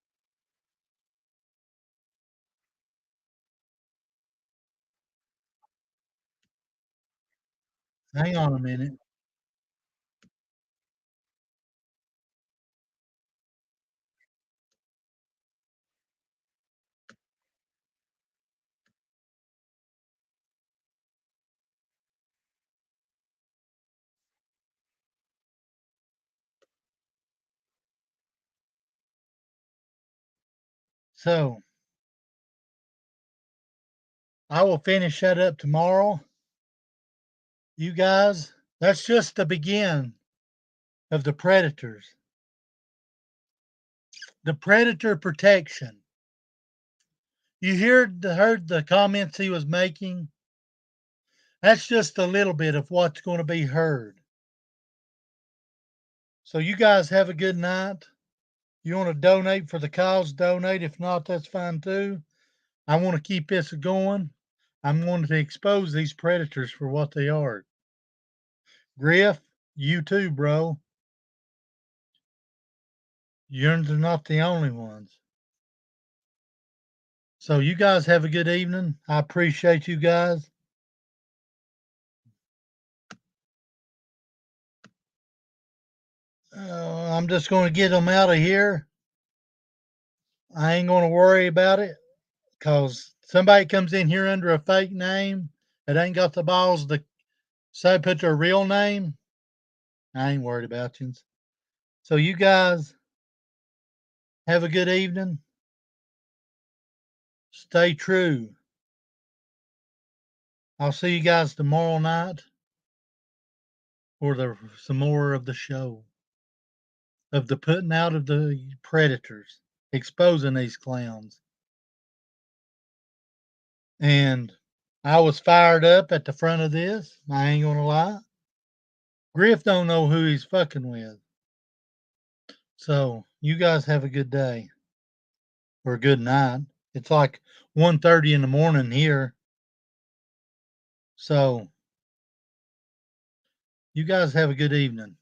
S3: Hang on a minute. So I will finish that up tomorrow. You guys, that's just the begin of the predators. The predator protection. You heard the comments he was making. That's just a little bit of what's going to be heard. So you guys have a good night. You want to donate for the cause, donate. If not, that's fine too. I want to keep this going. I'm wanting to expose these predators for what they are. Griff, you too, bro. You're not the only ones. So you guys have a good evening. I appreciate you guys. I'm just going to get them out of here. I ain't going to worry about it because somebody comes in here under a fake name that ain't got the balls to say put their real name. I ain't worried about you. So you guys have a good evening. Stay true. I'll see you guys tomorrow night for some more of the show of the putting out of the predators, exposing these clowns. And I was fired up at the front of this. I ain't gonna lie. Griff don't know who he's fucking with. So you guys have a good day. or good night. It's like 1:30 in the morning here. So you guys have a good evening.